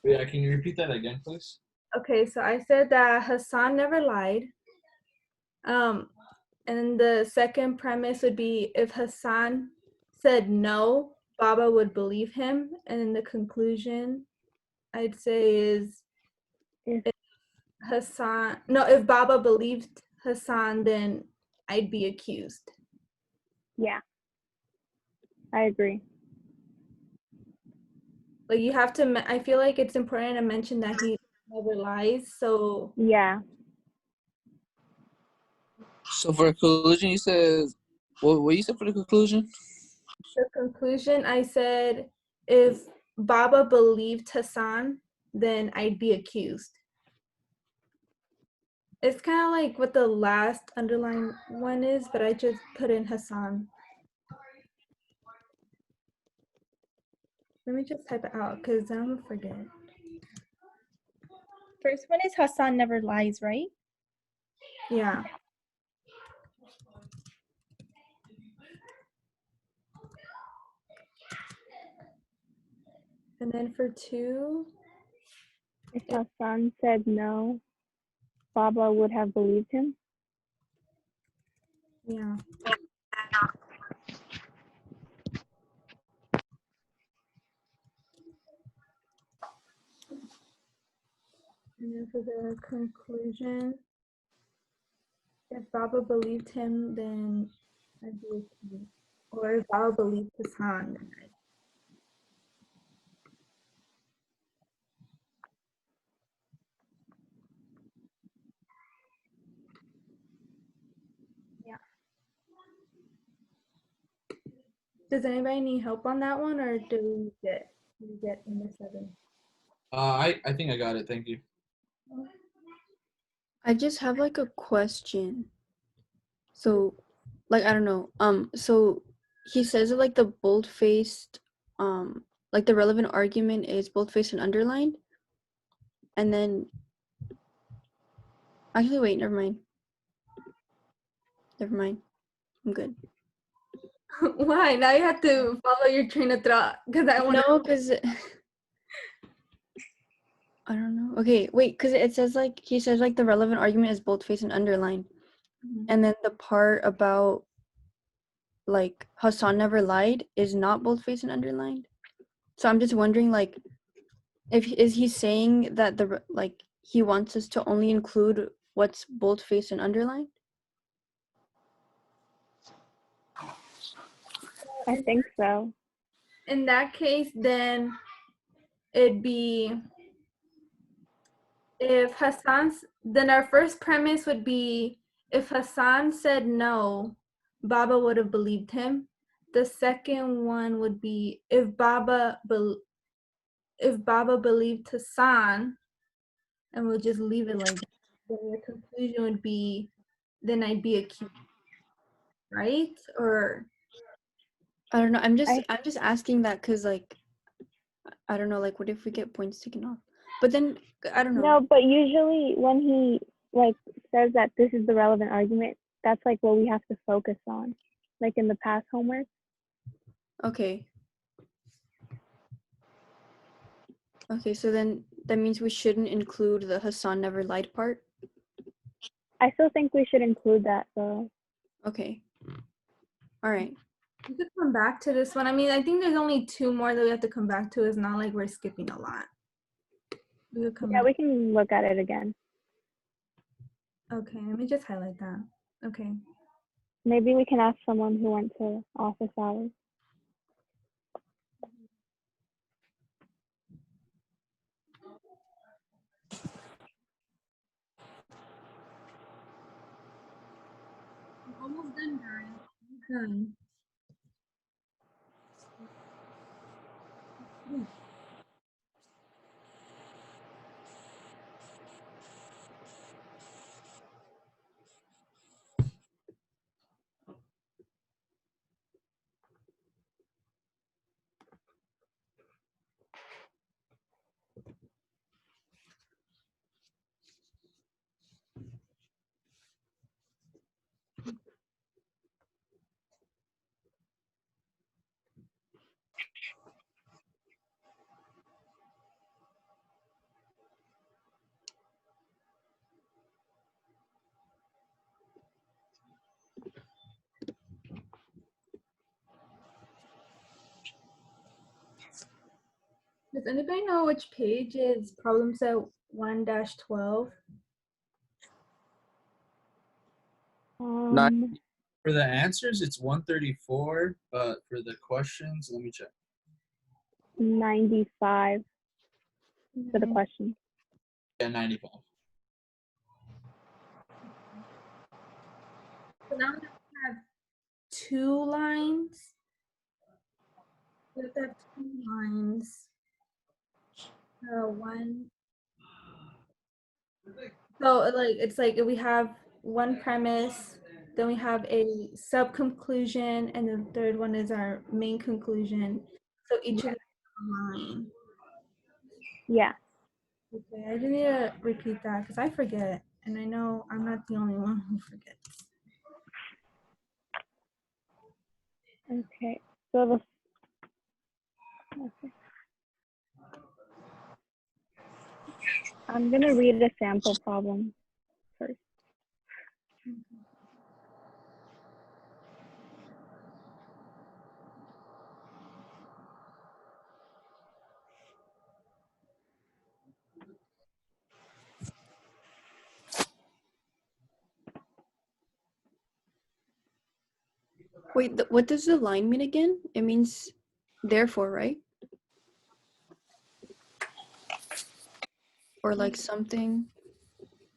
Yeah, can you repeat that again, please? Okay, so I said that Hassan never lied. And the second premise would be, if Hassan said no, Baba would believe him. And then the conclusion, I'd say, is if Baba believed Hassan, then I'd be accused. Yeah, I agree. Like, you have to, I feel like it's important to mention that he never lies. So yeah. So for conclusion, you said What you said for the conclusion? The conclusion, I said, if Baba believed Hassan, then I'd be accused. It's kind of like what the last underlined one is, but I just put in Hassan. Let me just type it out because I'm gonna forget. First one is Hassan never lies, right? Yeah. And then for 2, If Hassan said no, Baba would have believed him. yeah. And then for the conclusion, if Baba believed him, then I'd be accused. Or if Baba believed Hassan, then I'd. Yeah. Does anybody need help on that one, or do we get number 7? I think I got it. Thank you. I just have like a question. So, like, I don't know. So he says that like the bold-faced, like the relevant argument is bold-faced and underlined. And then, actually, wait, never mind. Never mind. I'm good. Why? Now you have to follow your train of thought because I want No, because I don't know. Okay, wait, because it says like he says like the relevant argument is bold-faced and underlined. And then the part about like Hassan never lied is not bold-faced and underlined. So I'm just wondering, like, if is he saying that the like he wants us to only include what's bold-faced and underlined? I think so. In that case, then it'd be if Hassan's, then our first premise would be if Hassan said no, Baba would have believed him. The second one would be if Baba believed Hassan, and we'll just leave it like that. Then the conclusion would be then I'd be accused, right? Or I don't know. I'm just asking that because like I don't know, like what if we get points taken off? But then I don't know. No, but usually when he like says that this is the relevant argument, that's like what we have to focus on, like in the past homework. Okay. Okay, so then that means we shouldn't include the Hassan never lied part? I still think we should include that though. Okay. All right. we could come back to this one. I mean, I think there's only 2 more that we have to come back to. It's not like we're skipping a lot. We could come Yeah, back. we can look at it again. Okay, let me just highlight that. Okay. Maybe we can ask someone who went to office hours. I'm almost done, guys. Almost done. Does anybody know which page is problem set 1-12? For the answers, it's 134, but for the questions, let me check. 95 for the question. Yeah, 95. So now we have 2 lines. We have to have 2 lines. One. So like it's like we have one premise, then we have a sub conclusion, and the third one is our main conclusion. So each of them is a line. Yeah. Okay, I just need to repeat that because I forget, and I know I'm not the only one who forgets. Okay. So the okay. I'm gonna read a sample problem first. Wait, what does the line mean again? It means therefore, right? Or like something,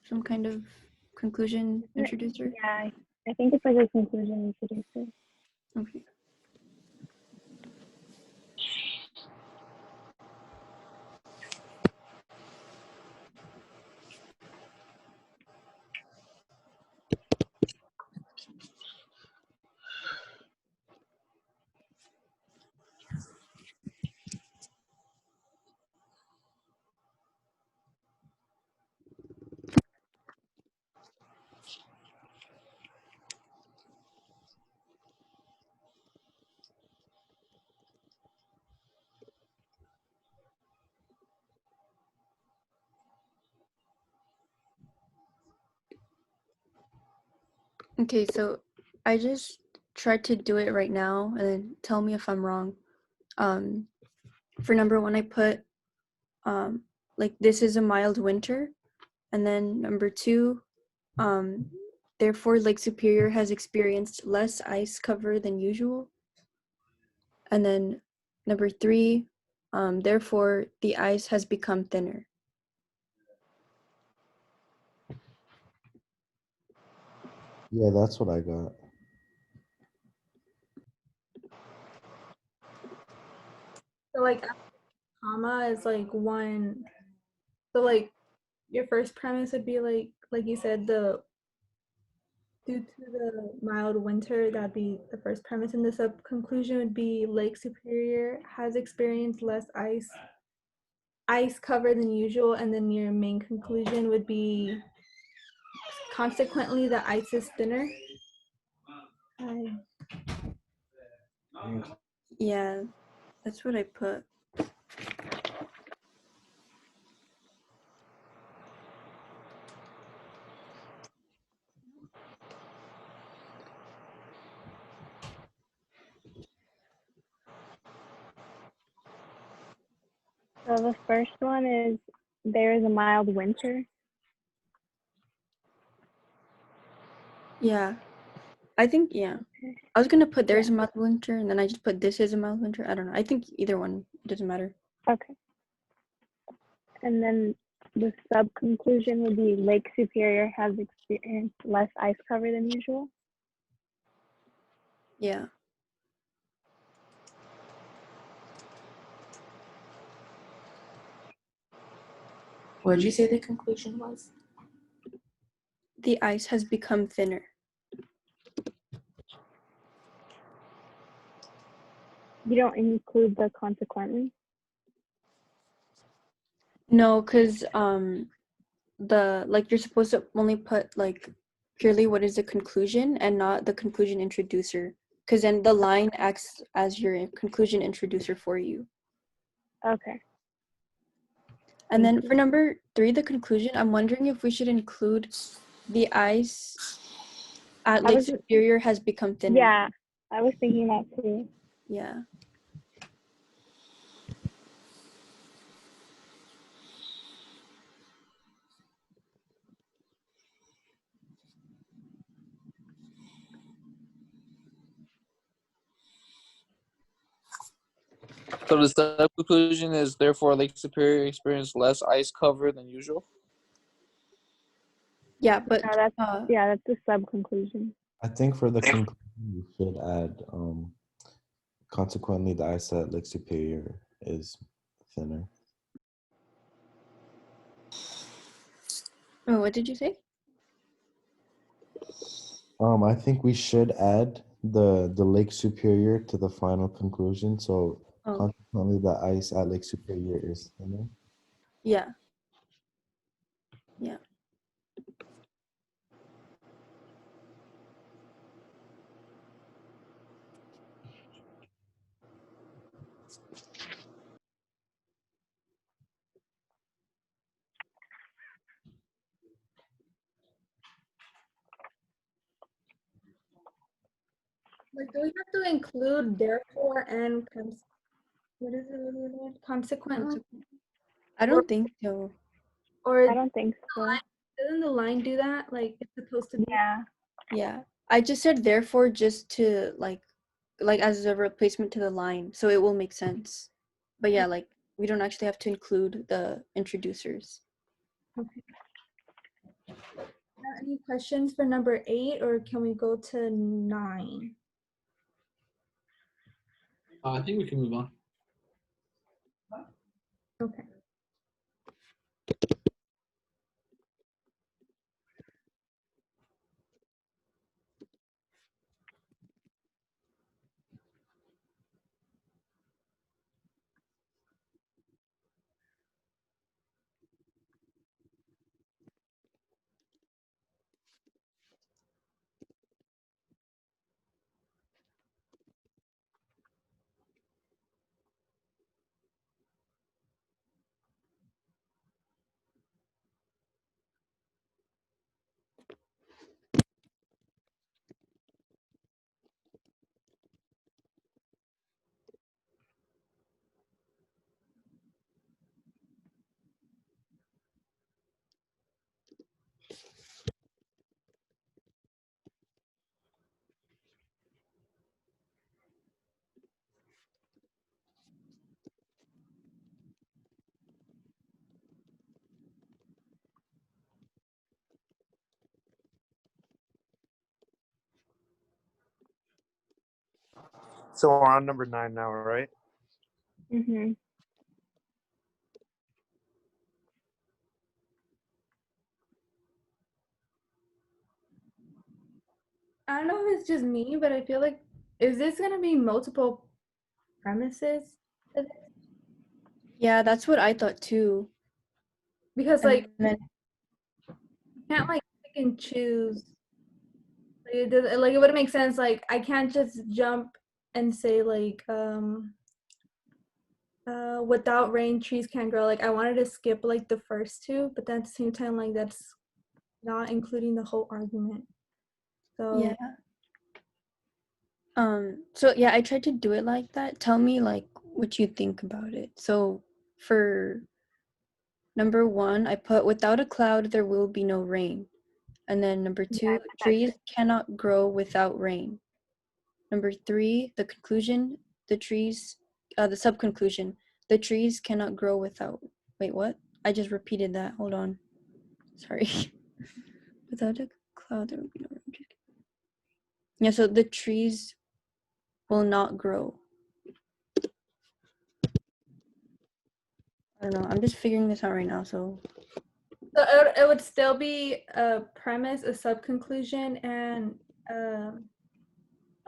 some kind of conclusion introducer? Yeah, I think it's like a conclusion introducer. Okay. Okay, so I just tried to do it right now and then tell me if I'm wrong. For number 1, I put like this is a mild winter, and then number 2, therefore Lake Superior has experienced less ice cover than usual. And then number 3, therefore the ice has become thinner. Yeah, that's what I got. So like comma is like one. So like your first premise would be like you said, the due to the mild winter, that'd be the first premise, and the sub conclusion would be Lake Superior has experienced less ice cover than usual, and then your main conclusion would be consequently the ice is thinner. Yeah, that's what I put. So the first one is there is a mild winter. Yeah, I think, yeah. I was gonna put there's a mild winter, and then I just put this is a mild winter. I don't know. I think either one doesn't matter. Okay. And then the sub conclusion would be Lake Superior has experienced less ice cover than usual. Yeah. What did you say the conclusion was? The ice has become thinner. You don't include the consequently? No, because the like you're supposed to only put like purely what is the conclusion and not the conclusion introducer, because then the line acts as your conclusion introducer for you. Okay. And then for number 3, the conclusion, I'm wondering if we should include the ice at Lake Superior has become thinner. Yeah, I was thinking that too. Yeah. So the sub conclusion is therefore Lake Superior experienced less ice cover than usual. Yeah, but no, that's the sub conclusion. I think for the conclusion, You should add consequently the ice at Lake Superior is thinner. Oh, what did you say? I think we should add the Lake Superior to the final conclusion. So Oh, consequently the ice at Lake Superior is thinner. yeah. Yeah. Like, do we have to include therefore and what is it? Consequently? I Or, don't think so. or I don't think so. doesn't the line do that? Like, it's supposed to be. Yeah. Yeah. I just said therefore just to like as a replacement to the line, so it will make sense. But yeah, like we don't actually have to include the introducers. Okay. Any questions for number 8, or can we go to 9? I think we can move on. Okay. So we're on number 9 now, right? Mhm. I don't know if it's just me, but I feel like, is this going to be multiple premises? Yeah, that's what I thought too. Because, And like, then you can't, like, pick and choose. Like, it wouldn't make sense. Like, I can't just jump and say, like, without rain, trees can't grow. Like, I wanted to skip, like, the first two, but then at the same time, like, that's not including the whole argument. So, yeah. So yeah, I tried to do it like that. Tell me like what you think about it. So for number 1, I put without a cloud there will be no rain. And then number 2, trees cannot grow without rain. Number 3, the conclusion, the sub-conclusion, the trees cannot grow without. Wait, what? I just repeated that. Hold on. Sorry. Without a cloud there will be no rain. Yeah, so the trees will not grow. I don't know. I'm just figuring this out right now. So it would still be a premise, a sub-conclusion, and a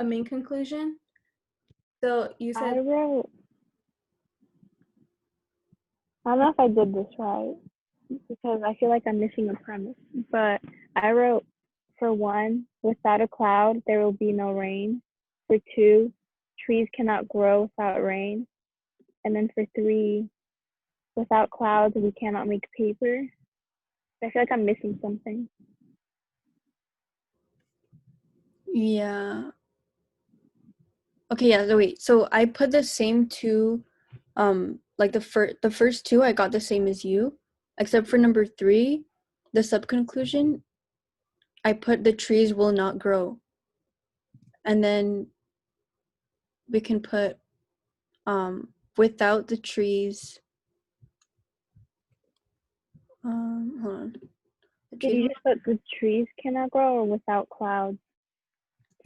main conclusion. So you said I don't know if I did this right because I feel like I'm missing a premise, but I wrote for 1, without a cloud, there will be no rain. For 2, trees cannot grow without rain. And then for 3, without clouds, we cannot make paper. I feel like I'm missing something. yeah. Okay, yeah, so wait. So I put the same 2, like the first 2 I got the same as you, except for number 3, the sub-conclusion, I put the trees will not grow. And then we can put without the trees, hold on. Did you just put the trees cannot grow or without clouds?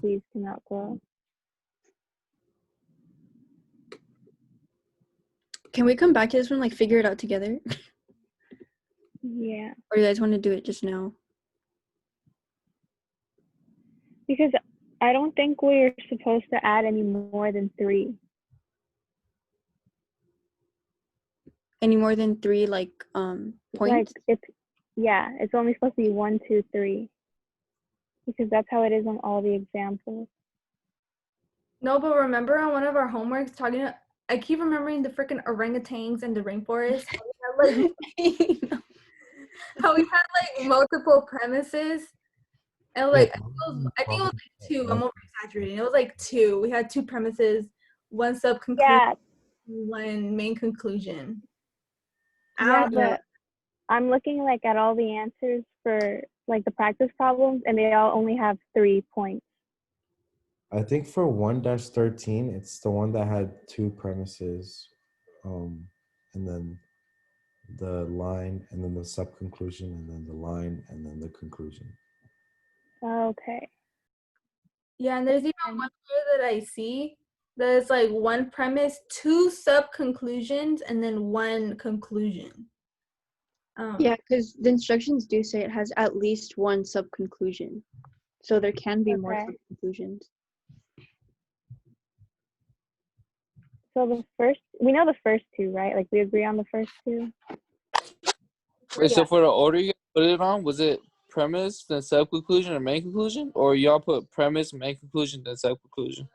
please cannot go. Can we come back to this one, like figure it out together? Yeah, Or do you guys want to do it just now? because I don't think we're supposed to add any more than 3. Any more than 3 like Like points? it's only supposed to be 1, 2, 3. Because that's how it is on all the examples. No, but remember on one of our homeworks I keep remembering the freaking orangutans and the rainforest. How we had like multiple premises. And like I think it was like 2. I'm over exaggerating. It was like 2. We had 2 premises, 1 sub conclusion, Yeah. 1 main conclusion. Yeah, but I'm looking like at all the answers for like the practice problems, and they all only have 3 points. I think for 1-13, it's the one that had 2 premises, and then the line, and then the sub-conclusion, and then the line, and then the conclusion. Okay. Yeah, and there's even one here that I see that's like 1 premise, 2 sub-conclusions, and then 1 conclusion. Yeah, because the instructions do say it has at least 1 sub-conclusion. So there can be more sub-conclusions. So we know the first 2, right? Like we agree on the first 2. Wait, so for the order you put it on, was it premise, then sub-conclusion, or main conclusion? Or y'all put premise, main conclusion, then sub-conclusion?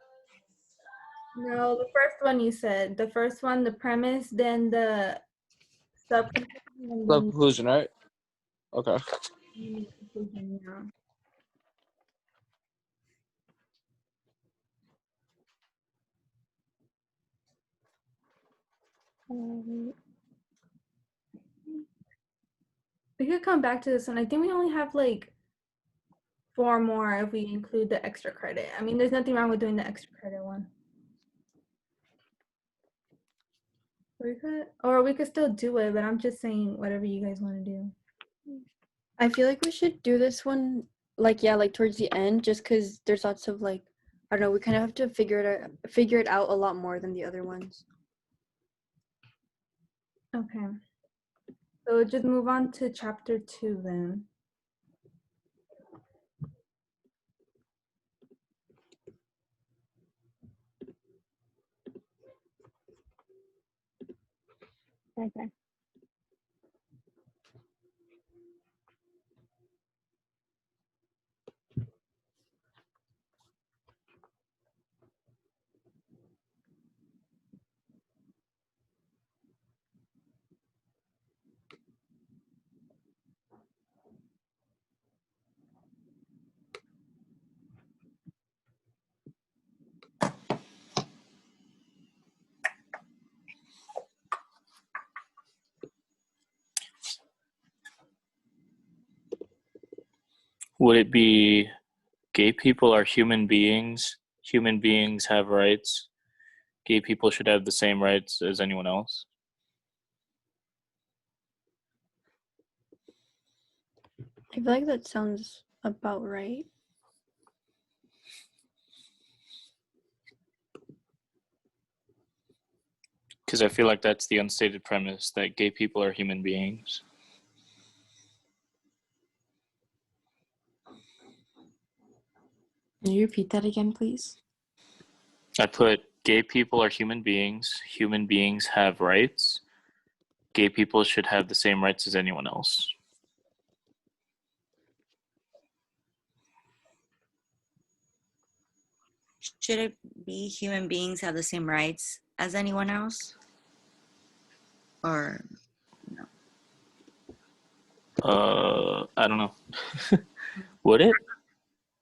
No, the first one you said. The first one, the premise, then the sub-conclusion, and then Sub-conclusion, right? Okay. the conclusion, yeah. We could come back to this one. I think we only have like 4 more if we include the extra credit. I mean, there's nothing wrong with doing the extra credit one. We could still do it, but I'm just saying whatever you guys want to do. I feel like we should do this one like towards the end, just because there's lots of like, I don't know, we kind of have to figure it out a lot more than the other ones. Okay. So just move on to chapter 2 then. Okay. Would it be gay people are human beings have rights, gay people should have the same rights as anyone else? I feel like that sounds about right. Because I feel like that's the unstated premise, that gay people are human beings. Can you repeat that again, please? I put gay people are human beings have rights, gay people should have the same rights as anyone else. Should it be human beings have the same rights as anyone else? Or no? I don't know. Would it?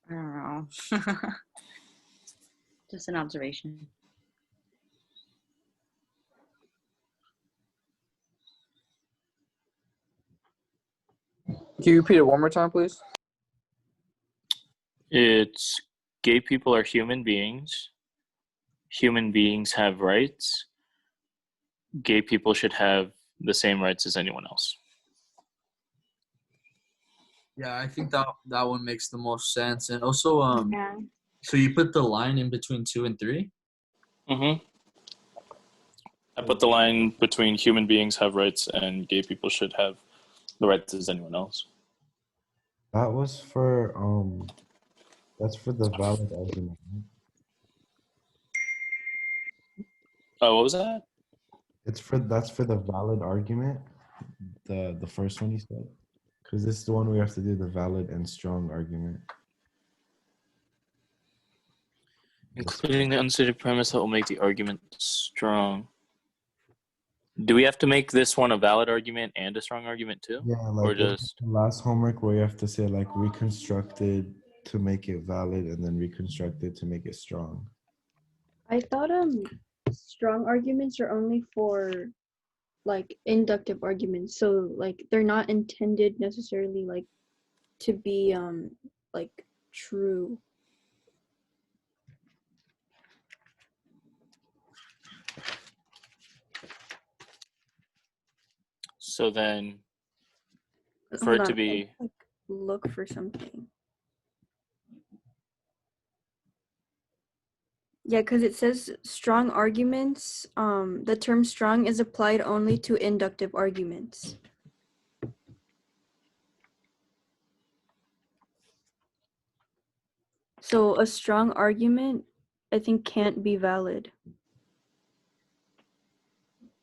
I don't know. Just an observation. Can you repeat it one more time, please? It's gay people are human beings have rights, gay people should have the same rights as anyone else. Yeah, I think that one makes the most sense. And also, So you put the line in between 2 and 3? Mm-hmm. I put the line between human beings have rights and gay people should have the rights as anyone else. That was for that's for the valid argument. Right? Oh, what was that? That's for the valid argument. The first one you said, because this is the one we have to do the valid and strong argument. Including the unstated premise that will make the argument strong. Do we have to make this one a valid argument and a strong argument too? Yeah, or like just the last homework where you have to say like reconstructed to make it valid and then reconstructed to make it strong. I thought strong arguments are only for like inductive arguments, so like they're not intended necessarily like to be like true. so then for Hold it to on, be like look for something. Yeah, because it says strong arguments. The term strong is applied only to inductive arguments. So a strong argument, I think, can't be valid.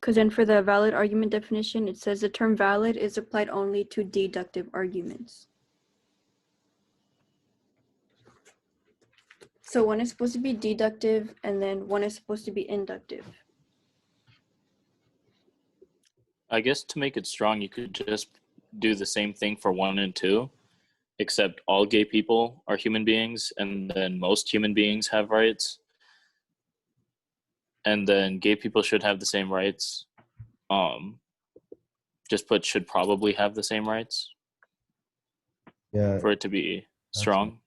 Because then for the valid argument definition, it says the term valid is applied only to deductive arguments. So one is supposed to be deductive and then one is supposed to be inductive. I guess to make it strong, you could just do the same thing for 1 and 2, except all gay people are human beings, and then most human beings have rights. And then gay people should have the same rights. Just put should probably have the same rights. Yeah. For it to be strong.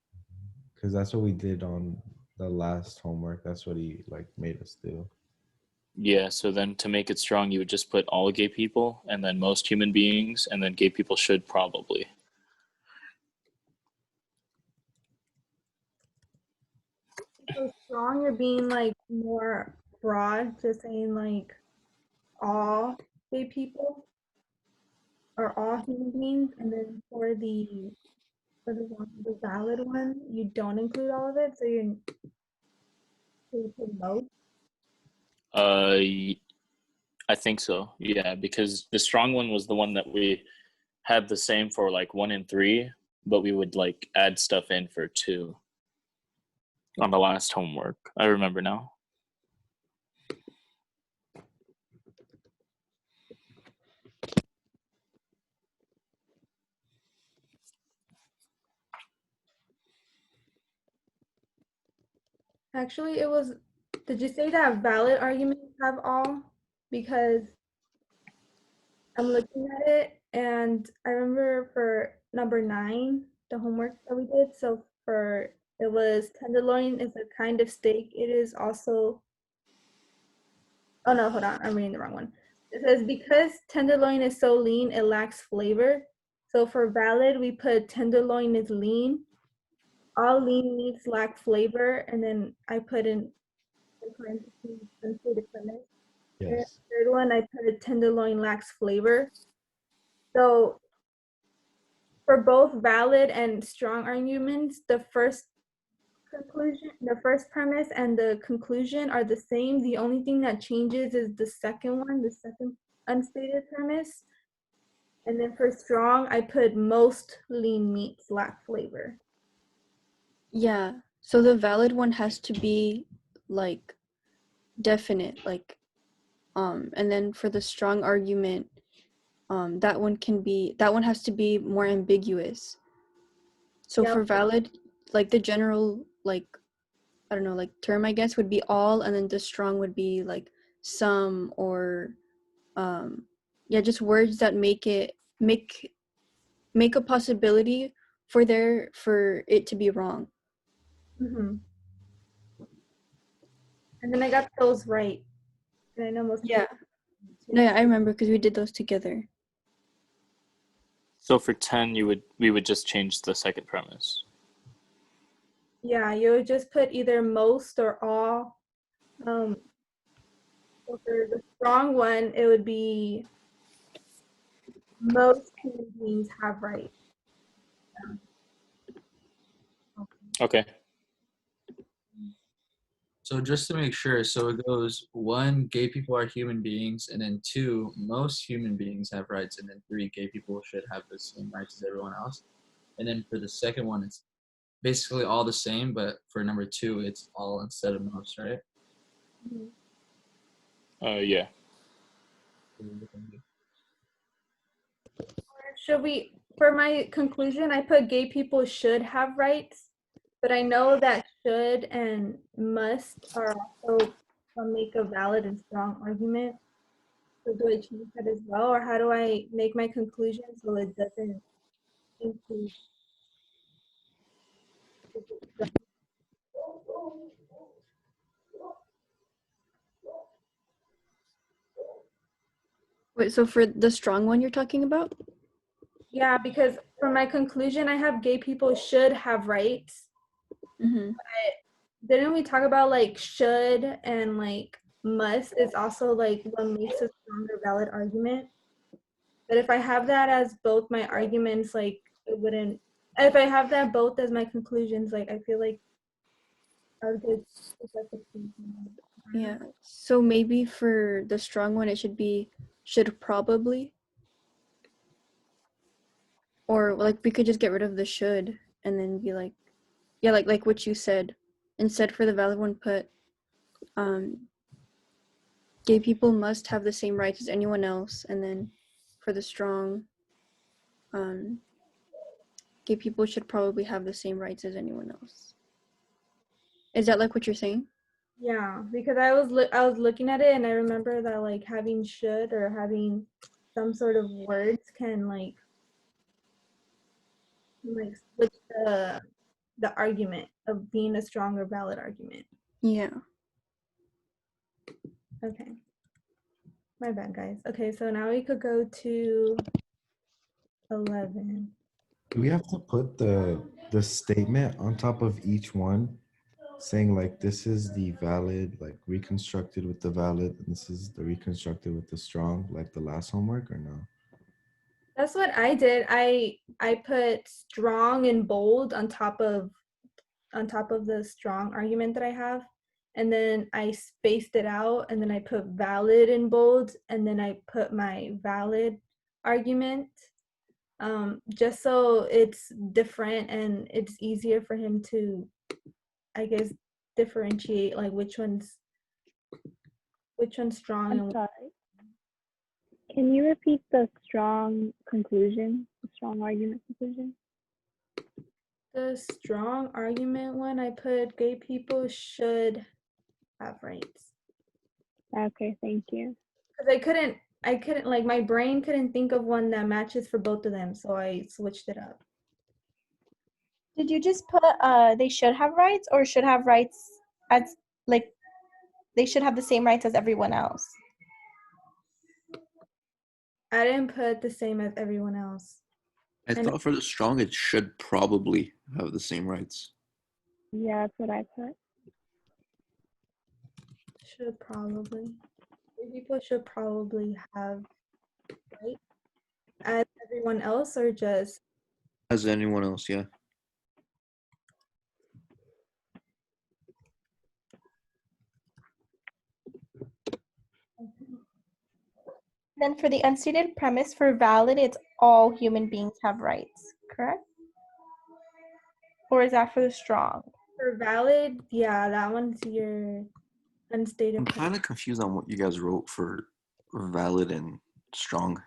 Because that's what we did on the last homework. That's what he like made us do. Yeah, so then to make it strong, you would just put all gay people, and then most human beings, and then gay people should probably. So strong, you're being like more broad, just saying like all gay people or all human beings, and then for the valid one, you don't include all of it, so you put most. I think so. Yeah, because the strong one was the one that we had the same for like 1 and 3, but we would like add stuff in for 2 on the last homework. I remember now. Actually, it was, did you say that valid arguments have all? Because I'm looking at it and I remember for number 9, the homework that we did. So for, it was tenderloin is a kind of steak. It is also, oh no, hold on, I'm reading the wrong one. It says because tenderloin is so lean, it lacks flavor. So for valid, we put tenderloin is lean. All lean meats lack flavor, and then I put in parentheses unstated premise. Yes. Third one, I put tenderloin lacks flavor. So for both valid and strong arguments, the first conclusion, the first premise and the conclusion are the same. The only thing that changes is the second one, the second unstated premise. And then for strong, I put most lean meats lack flavor. Yeah, so the valid one has to be like definite, like and then for the strong argument, that one has to be more ambiguous. So Yep. for valid, like the general like I don't know, like term I guess would be all, and then the strong would be like some or yeah, just words that make a possibility for it to be wrong. Mm-hmm. And then I got those right. And I know most Yeah. No, yeah, I remember because we did those together. So for 10, we would just change the second premise. Yeah, you would just put either most or all. So for the strong one, it would be most human beings have rights. Okay. So just to make sure, so it goes 1, gay people are human beings, and then 2, most human beings have rights, and then 3, gay people should have the same rights as everyone else. And then for the second one, it's basically all the same, but for number 2, it's all instead of most, right? Yeah. Should we, for my conclusion, I put gay people should have rights, but I know that should and must are also make a valid and strong argument. So do I change that as well, or how do I make my conclusion so it doesn't include? Wait, so for the strong one you're talking about? Yeah, because for my conclusion, I have gay people should have rights. Mm-hmm. But didn't we talk about like should and like must is also like what makes a stronger valid argument? But if I have that as both my arguments, like it wouldn't. If I have that both as my conclusions, like I feel like I would get. Yeah. So maybe for the strong one, it should be should probably. Or like we could just get rid of the should and then be like, yeah, like what you said. Instead for the valid one, put gay people must have the same rights as anyone else, and then for the strong, gay people should probably have the same rights as anyone else. Is that like what you're saying? Yeah, because I was looking at it and I remember that like having should or having some sort of words can like switch the argument of being a strong or valid argument. Yeah. Okay. My bad, guys. Okay, so now we could go to 11. Do we have to put the statement on top of each one, saying like this is the valid, like reconstructed with the valid, and this is the reconstructed with the strong, like the last homework, or no? That's what I did. I put strong in bold on top of the strong argument that I have. And then I spaced it out and then I put valid in bold and then I put my valid argument, just so it's different and it's easier for him to, I guess, differentiate like which one's strong. I'm sorry. Can you repeat the strong conclusion, the strong argument conclusion? The strong argument one, I put gay people should have rights. Okay, thank you. Because I couldn't, like my brain couldn't think of one that matches for both of them, so I switched it up. Did you just put they should have rights or should have rights as like they should have the same rights as everyone else? I didn't put the same as everyone else. I thought for the strong, it should probably have the same rights. Yeah, that's what I put. Should probably. People should probably have rights as everyone else or just As anyone else, yeah. Then for the unstated premise for valid, it's all human beings have rights, correct? Or is that for the strong? for valid, yeah, that one's your unstated I'm premise. kind of confused on what you guys wrote for valid and strong.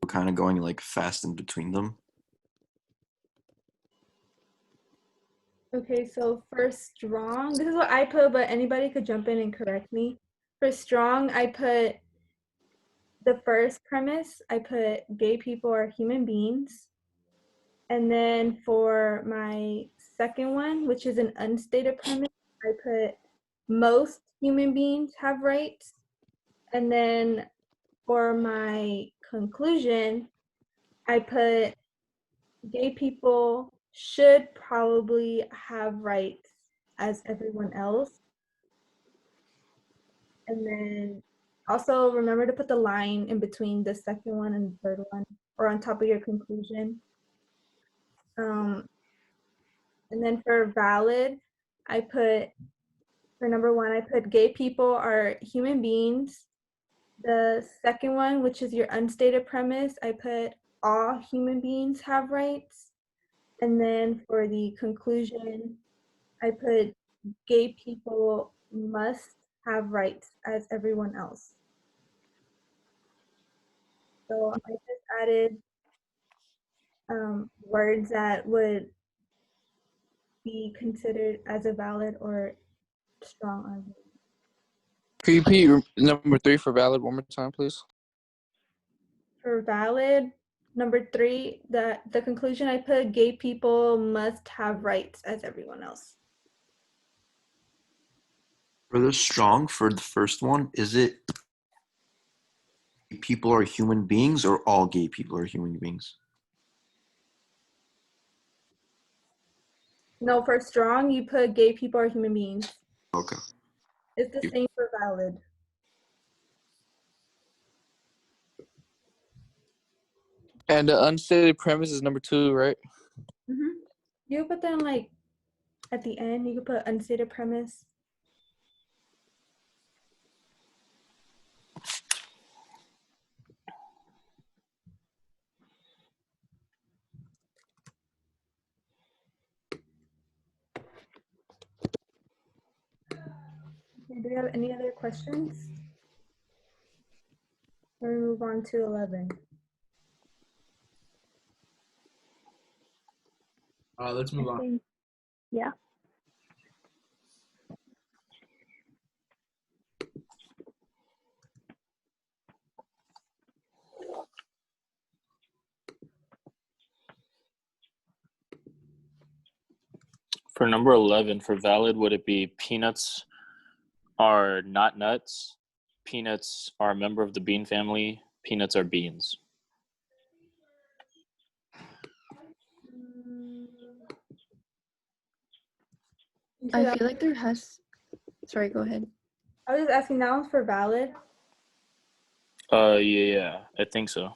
We're kind of going like fast in between them. Okay, so for strong, this is what I put, but anybody could jump in and correct me. For strong, I put the first premise, I put gay people are human beings. And then for my second one, which is an unstated premise, I put most human beings have rights. And then for my conclusion, I put gay people should probably have rights as everyone else. And then also remember to put the line in between the second one and the third one, or on top of your conclusion. And then for valid, for number one, I put gay people are human beings. The second one, which is your unstated premise, I put all human beings have rights. And then for the conclusion, I put gay people must have rights as everyone else. So I just added words that would be considered as a valid or strong argument. Can you repeat number 3 for valid one more time, please? For valid, number 3, the conclusion I put gay people must have rights as everyone else. For the strong, for the first one, is it people are human beings or all gay people are human beings? No, for strong, you put gay people are human beings. Okay. It's the same for valid. And the unstated premise is number 2, right? You put them like at the end, you could put unstated premise. Okay, do we have any other questions? Or we move on to 11. Let's move on. Yeah. For number 11, for valid, would it be peanuts are not nuts, peanuts are a member of the bean family, peanuts are beans? I feel like there has. Sorry, go ahead. I was just asking, that one's for valid. Yeah, I think so.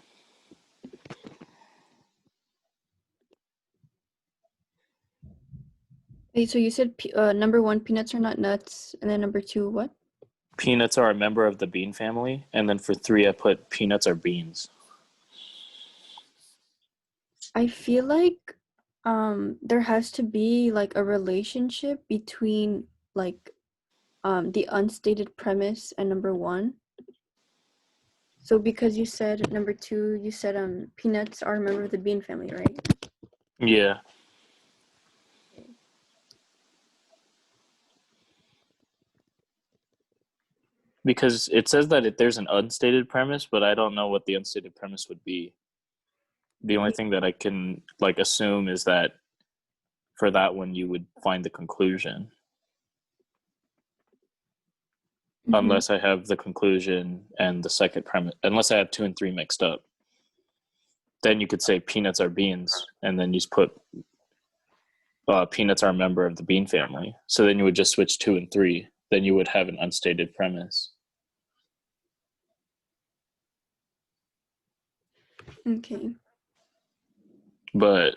Wait, so you said number 1, peanuts are not nuts, and then number 2, what? Peanuts are a member of the bean family, and then for 3, I put peanuts are beans. I feel like there has to be like a relationship between like the unstated premise and number 1. So because you said number 2, you said peanuts are a member of the bean family, right? Yeah. Because it says that there's an unstated premise, but I don't know what the unstated premise would be. The only thing that I can like assume is that for that one you would find the conclusion. Unless I have the conclusion and the second premise, unless I have 2 and 3 mixed up. Then you could say peanuts are beans, and then you just put peanuts are a member of the bean family. So then you would just switch 2 and 3. Then you would have an unstated premise. Okay. But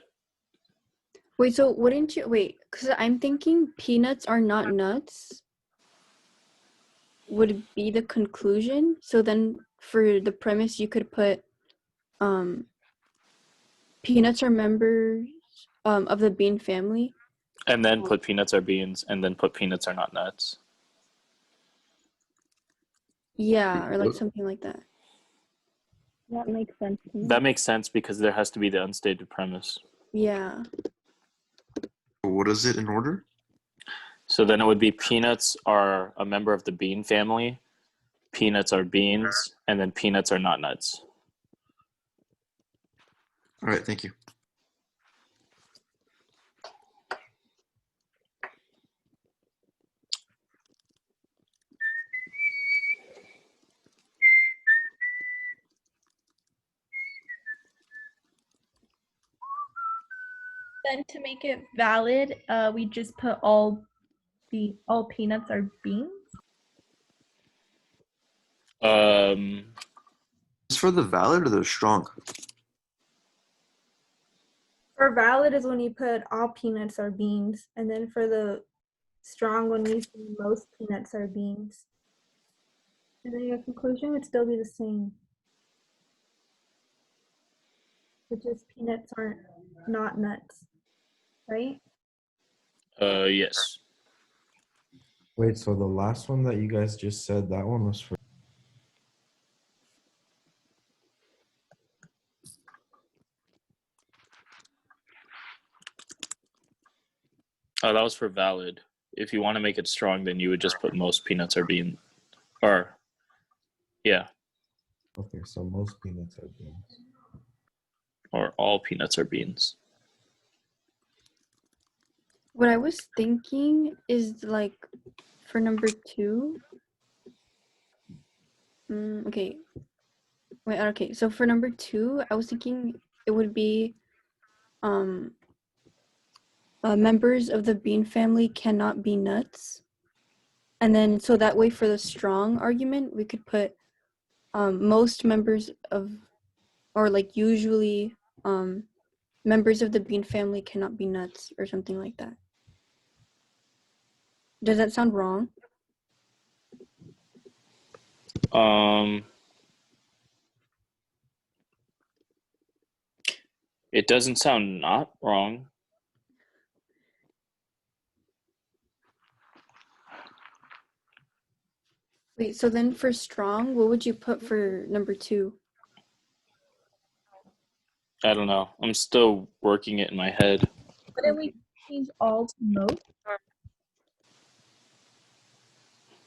Wait, so wouldn't you wait? Because I'm thinking peanuts are not nuts would be the conclusion. So then for the premise, you could put peanuts are members of the bean family. and then put peanuts are beans, and then put peanuts are not nuts. Yeah, or like something like that. That makes sense to me. That makes sense because there has to be the unstated premise. Yeah. What is it in order? So then it would be peanuts are a member of the bean family, peanuts are beans, and then peanuts are not nuts. All right, thank you. Then to make it valid, we just put all peanuts are beans. Is for the valid or the strong? For valid is when you put all peanuts are beans, and then for the strong one, you say most peanuts are beans. And then your conclusion would still be the same, which is peanuts aren't not nuts, right? Yes. Wait, so the last one that you guys just said, that one was for. Oh, that was for valid. If you want to make it strong, then you would just put most peanuts are bean, or yeah, Okay, so most peanuts are beans. or all peanuts are beans. What I was thinking is like for number 2. Okay. Wait, okay. So for number 2, I was thinking it would be members of the bean family cannot be nuts. And then so that way for the strong argument, we could put most members of, or like usually members of the bean family cannot be nuts or something like that. Does that sound wrong? It doesn't sound not wrong. Wait, so then for strong, what would you put for number 2? I don't know. I'm still working it in my head. Wouldn't we change all to most?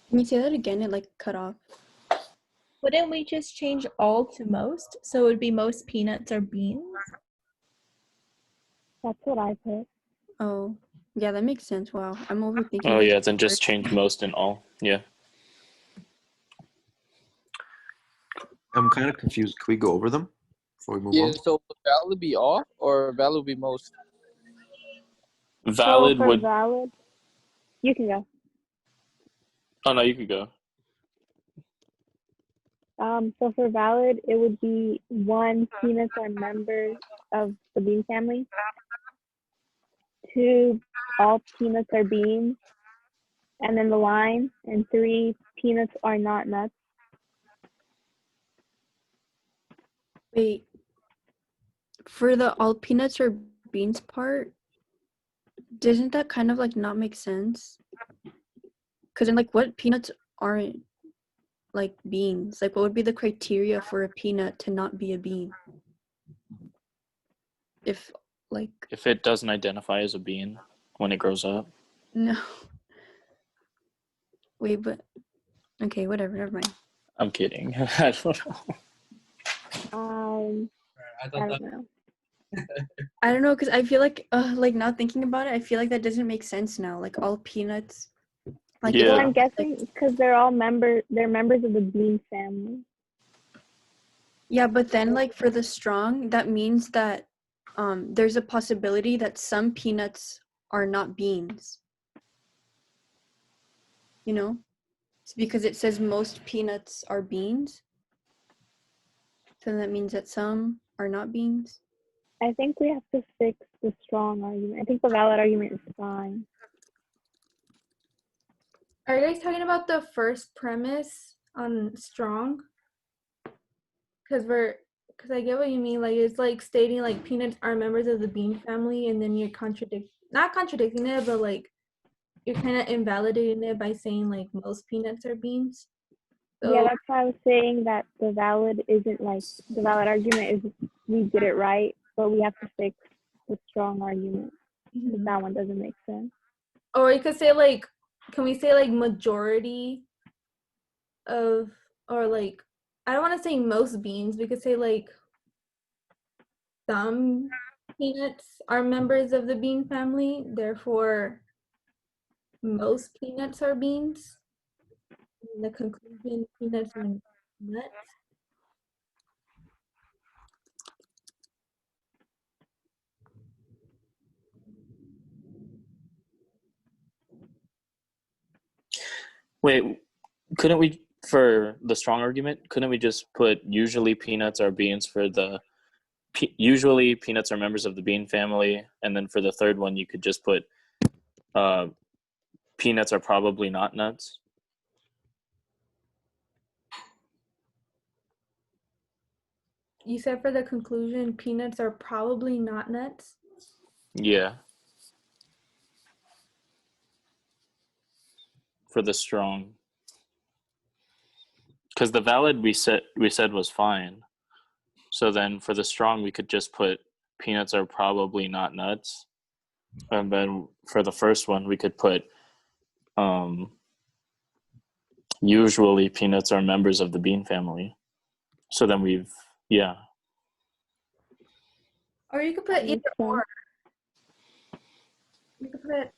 Can you say that again? It like cut off. Wouldn't we just change all to most? So it would be most peanuts are beans? That's what I put. Oh, yeah, that makes sense. Wow, I'm overthinking. Oh this yeah, then just part. change most and all. Yeah. I'm kind of confused. Can we go over them before we move Yeah, on? so would valid be all or valid be most? Valid So for would. valid, you can go. Oh no, you could go. So for valid, it would be 1, peanuts are members of the bean family. 2, all peanuts are beans. And then the line. And 3, peanuts are not nuts. Wait, for the all peanuts or beans part, doesn't that kind of like not make sense? Because then like what peanuts aren't like beans? Like what would be the criteria for a peanut to not be a bean? If like If it doesn't identify as a bean when it grows up. no. Wait, but okay, whatever, never mind. I'm kidding. I don't know. I I don't know. I don't know, because I feel like now thinking about it, I feel like that doesn't make sense now. Like all peanuts. Like Yeah. Well, I'm guessing because they're members of the bean family. yeah, but then like for the strong, that means that there's a possibility that some peanuts are not beans. You know? It's because it says most peanuts are beans. So that means that some are not beans. I think we have to fix the strong argument. I think the valid argument is fine. Are you guys talking about the first premise on strong? Because I get what you mean. Like it's like stating like peanuts are members of the bean family, and then you're not contradicting it, but like you're kind of invalidating it by saying like most peanuts are beans. So, Yeah, that's why I was saying that the valid argument is we did it right, but we have to fix the strong argument. Because that one doesn't make sense. or you could say like, can we say like majority of, or like, I don't want to say most beans. We could say like some peanuts are members of the bean family, therefore most peanuts are beans. In the conclusion, peanuts are nuts. Wait, couldn't we, for the strong argument, couldn't we just put usually peanuts are beans for the, usually peanuts are members of the bean family, and then for the third one, you could just put peanuts are probably not nuts? You said for the conclusion, peanuts are probably not nuts. Yeah. For the strong. Because the valid we said was fine. So then for the strong, we could just put peanuts are probably not nuts. And then for the first one, we could put usually peanuts are members of the bean family. So then we've, yeah. Or you could put either or. You could put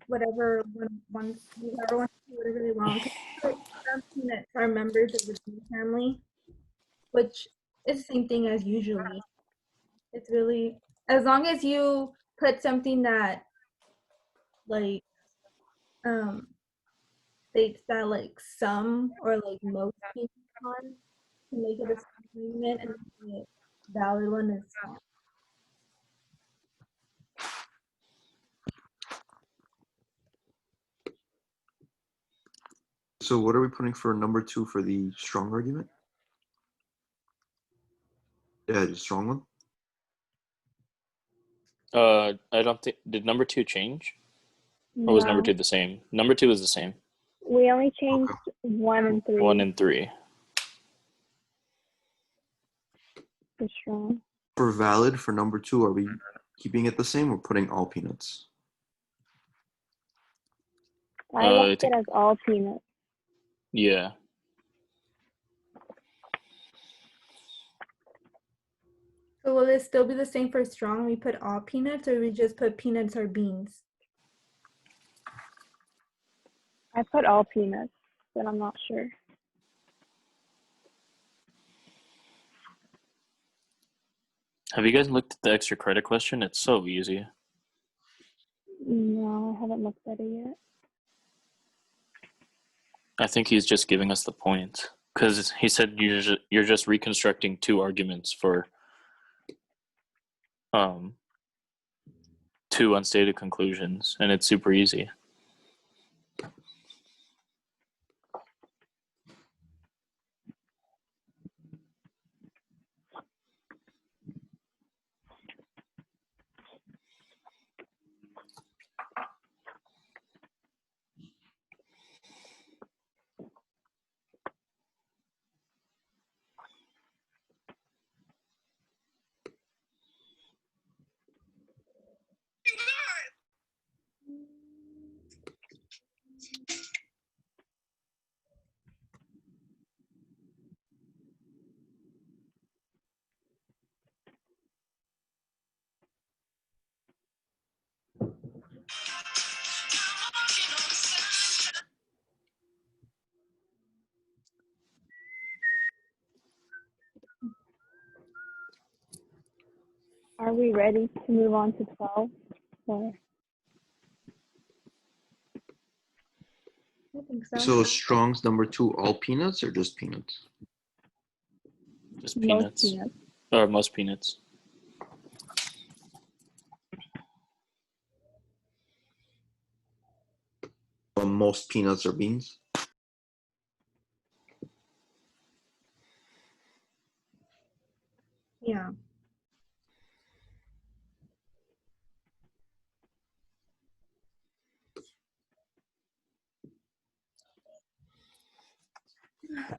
whatever whoever wants to do whatever they want. You could put some peanuts are members of the bean family, which is the same thing as usually. It's really, as long as you put something that like states that like some or like most peanuts on to make it a statement, and the valid one is fine. So what are we putting for number 2 for the strong argument? Yeah, the strong one. I don't think, did number 2 change? Or was number 2 the same? Number 2 is the same. We only changed 1 and 3. 1 and 3. For strong. For valid, for number 2, are we keeping it the same or putting all peanuts? I left it as all peanuts. Yeah. So will it still be the same for strong? We put all peanuts, or we just put peanuts or beans? I put all peanuts, but I'm not sure. Have you guys looked at the extra credit question? It's so easy. No, I haven't looked at it yet. I think he's just giving us the points. Because he said you're just reconstructing 2 arguments for 2 unstated conclusions, and it's super easy. Are we ready to move on to 12? Or? I think so. So strong's number 2, all peanuts or just peanuts? Just peanuts. Most peanuts. Or most peanuts. Most peanuts are beans? Yeah.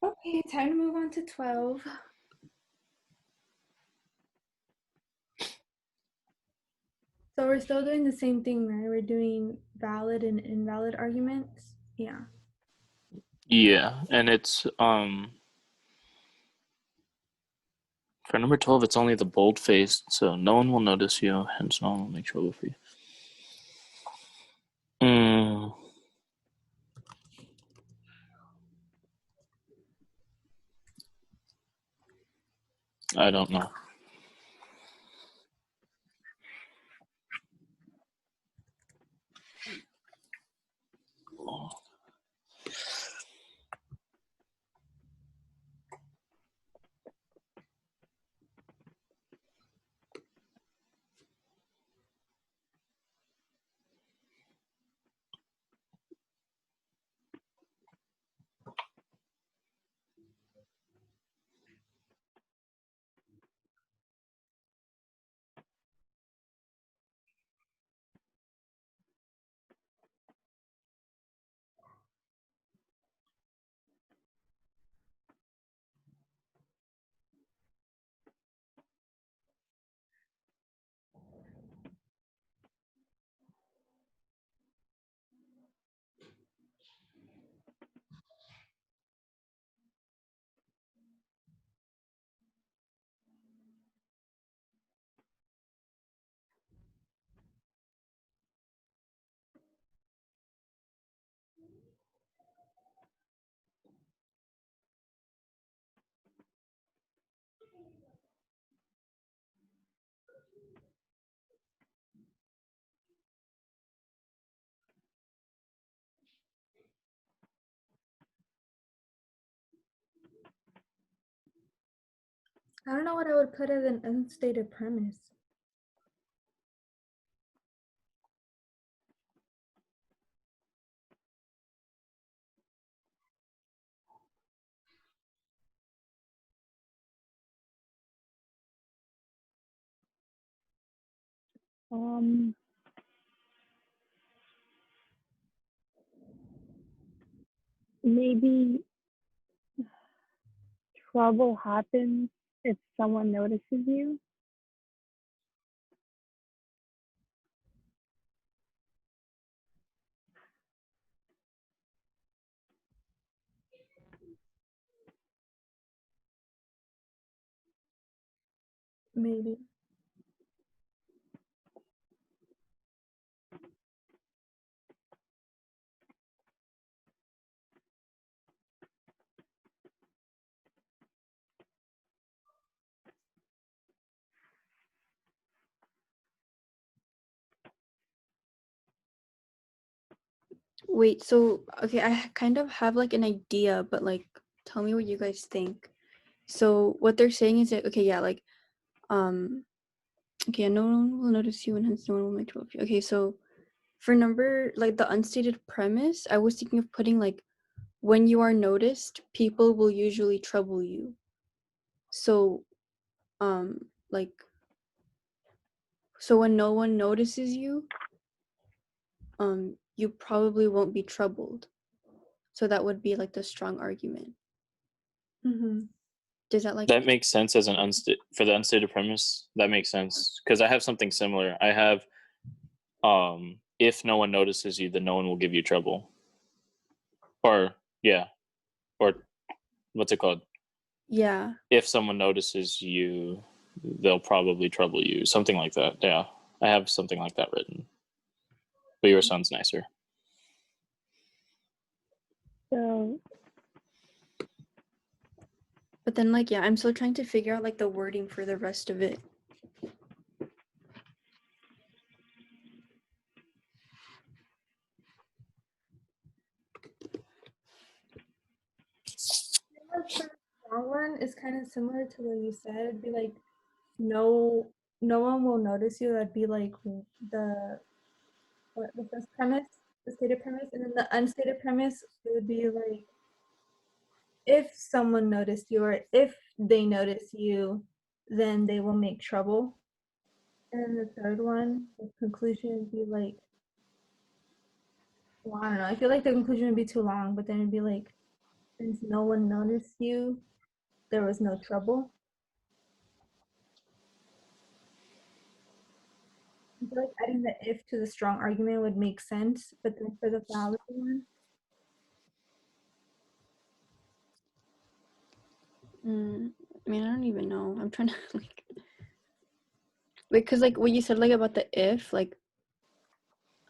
Okay, time to move on to 12. So we're still doing the same thing, right? We're doing valid and invalid arguments. Yeah. Yeah, and it's for number 12, it's only the bold-faced, so no one will notice you, hence no one will make trouble for you. I don't know. I don't know what I would put as an unstated premise. Um, maybe trouble happens if someone notices you. Maybe. Wait, so okay, I kind of have like an idea, but like tell me what you guys think. So what they're saying is that okay, yeah, like okay, no one will notice you and hence no one will make trouble of you. Okay, so for number like the unstated premise, I was thinking of putting like when you are noticed, people will usually trouble you. So like so when no one notices you, you probably won't be troubled. So that would be like the strong argument. Mm-hmm. Does that like That makes sense as an for the unstated premise. That makes sense because I have something similar. I have, if no one notices you, then no one will give you trouble. Or yeah, or what's it called? Yeah. If someone notices you, they'll probably trouble you. Something like that. Yeah, I have something like that written. But yours sounds nicer. So, but then like yeah, I'm still trying to figure out like the wording for the rest of it. The strong one is kind of similar to what you said. It'd be like no one will notice you. That'd be like the first premise, the stated premise, and then the unstated premise it would be like if someone noticed you or if they notice you, then they will make trouble. And then the third one, the conclusion would be like, well, I don't know. I feel like the conclusion would be too long, but then it'd be like, since no one noticed you, there was no trouble. I feel like adding the if to the strong argument would make sense, but then for the valid one, I mean, I don't even know. I'm trying to like because like what you said like about the if like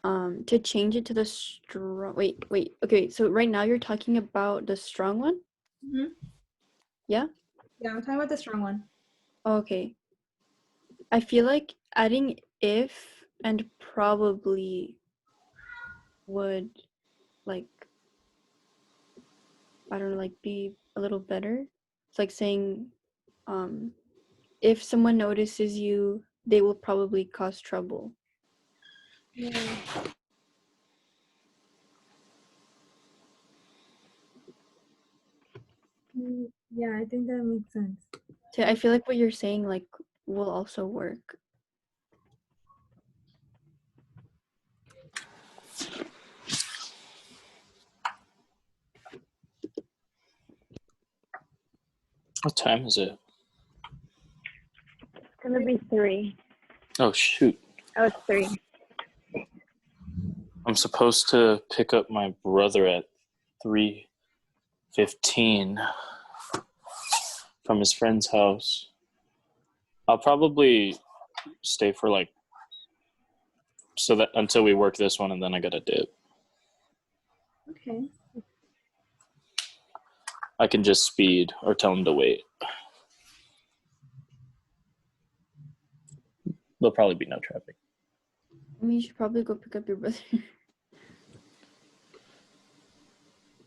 to change it to the strong wait okay, so right now you're talking about the strong one. mm-hmm. Yeah, I'm talking about the strong one. okay, I feel like adding if and probably would like I don't know like be a little better. It's like saying if someone notices you, they will probably cause trouble. Yeah. Yeah, I think that makes sense. So I feel like what you're saying like will also work. What time is it? it's gonna be 3. Oh shoot! Oh, it's 3. I'm supposed to pick up my brother at 3:15 from his friend's house. I'll probably stay for like so that until we work this one, and then I gotta dip. Okay. I can just speed or tell him to wait. There'll probably be no traffic. I mean, you should probably go pick up your brother.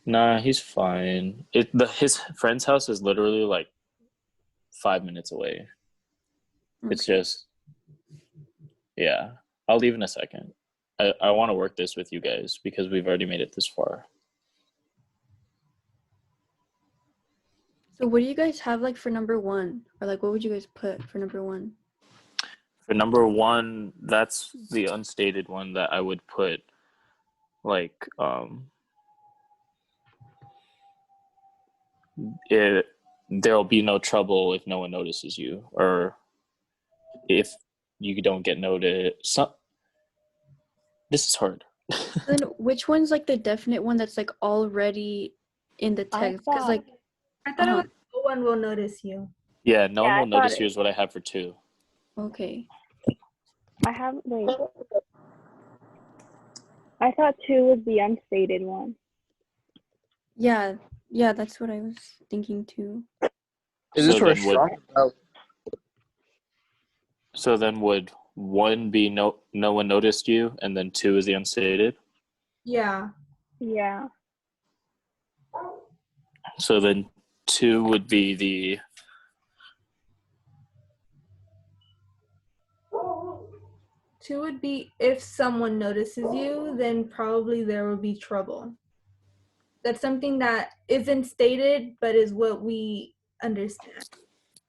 Nah, he's fine. His friend's house is literally like 5 minutes away. It's Okay. just, yeah. I'll leave in a second. I want to work this with you guys because we've already made it this far. So what do you guys have like for number 1? Or like what would you guys put for number 1? For number 1, that's the unstated one that I would put like there'll be no trouble if no one notices you, or if you don't get noticed. This is hard. Then which one's like the definite one that's like already in the I text? Because thought, like I thought it was no one will notice you. Yeah, no one yeah, will I thought notice you is what I have for 2. okay. wait. I thought 2 was the unstated one. Yeah, that's what I was thinking too. Is this So for a then would strong? Oh, so then would 1 be no one noticed you, and then 2 is the unstated? Yeah. Yeah. So then 2 would be the 2 would be if someone notices you, then probably there will be trouble. That's something that isn't stated, but is what we understand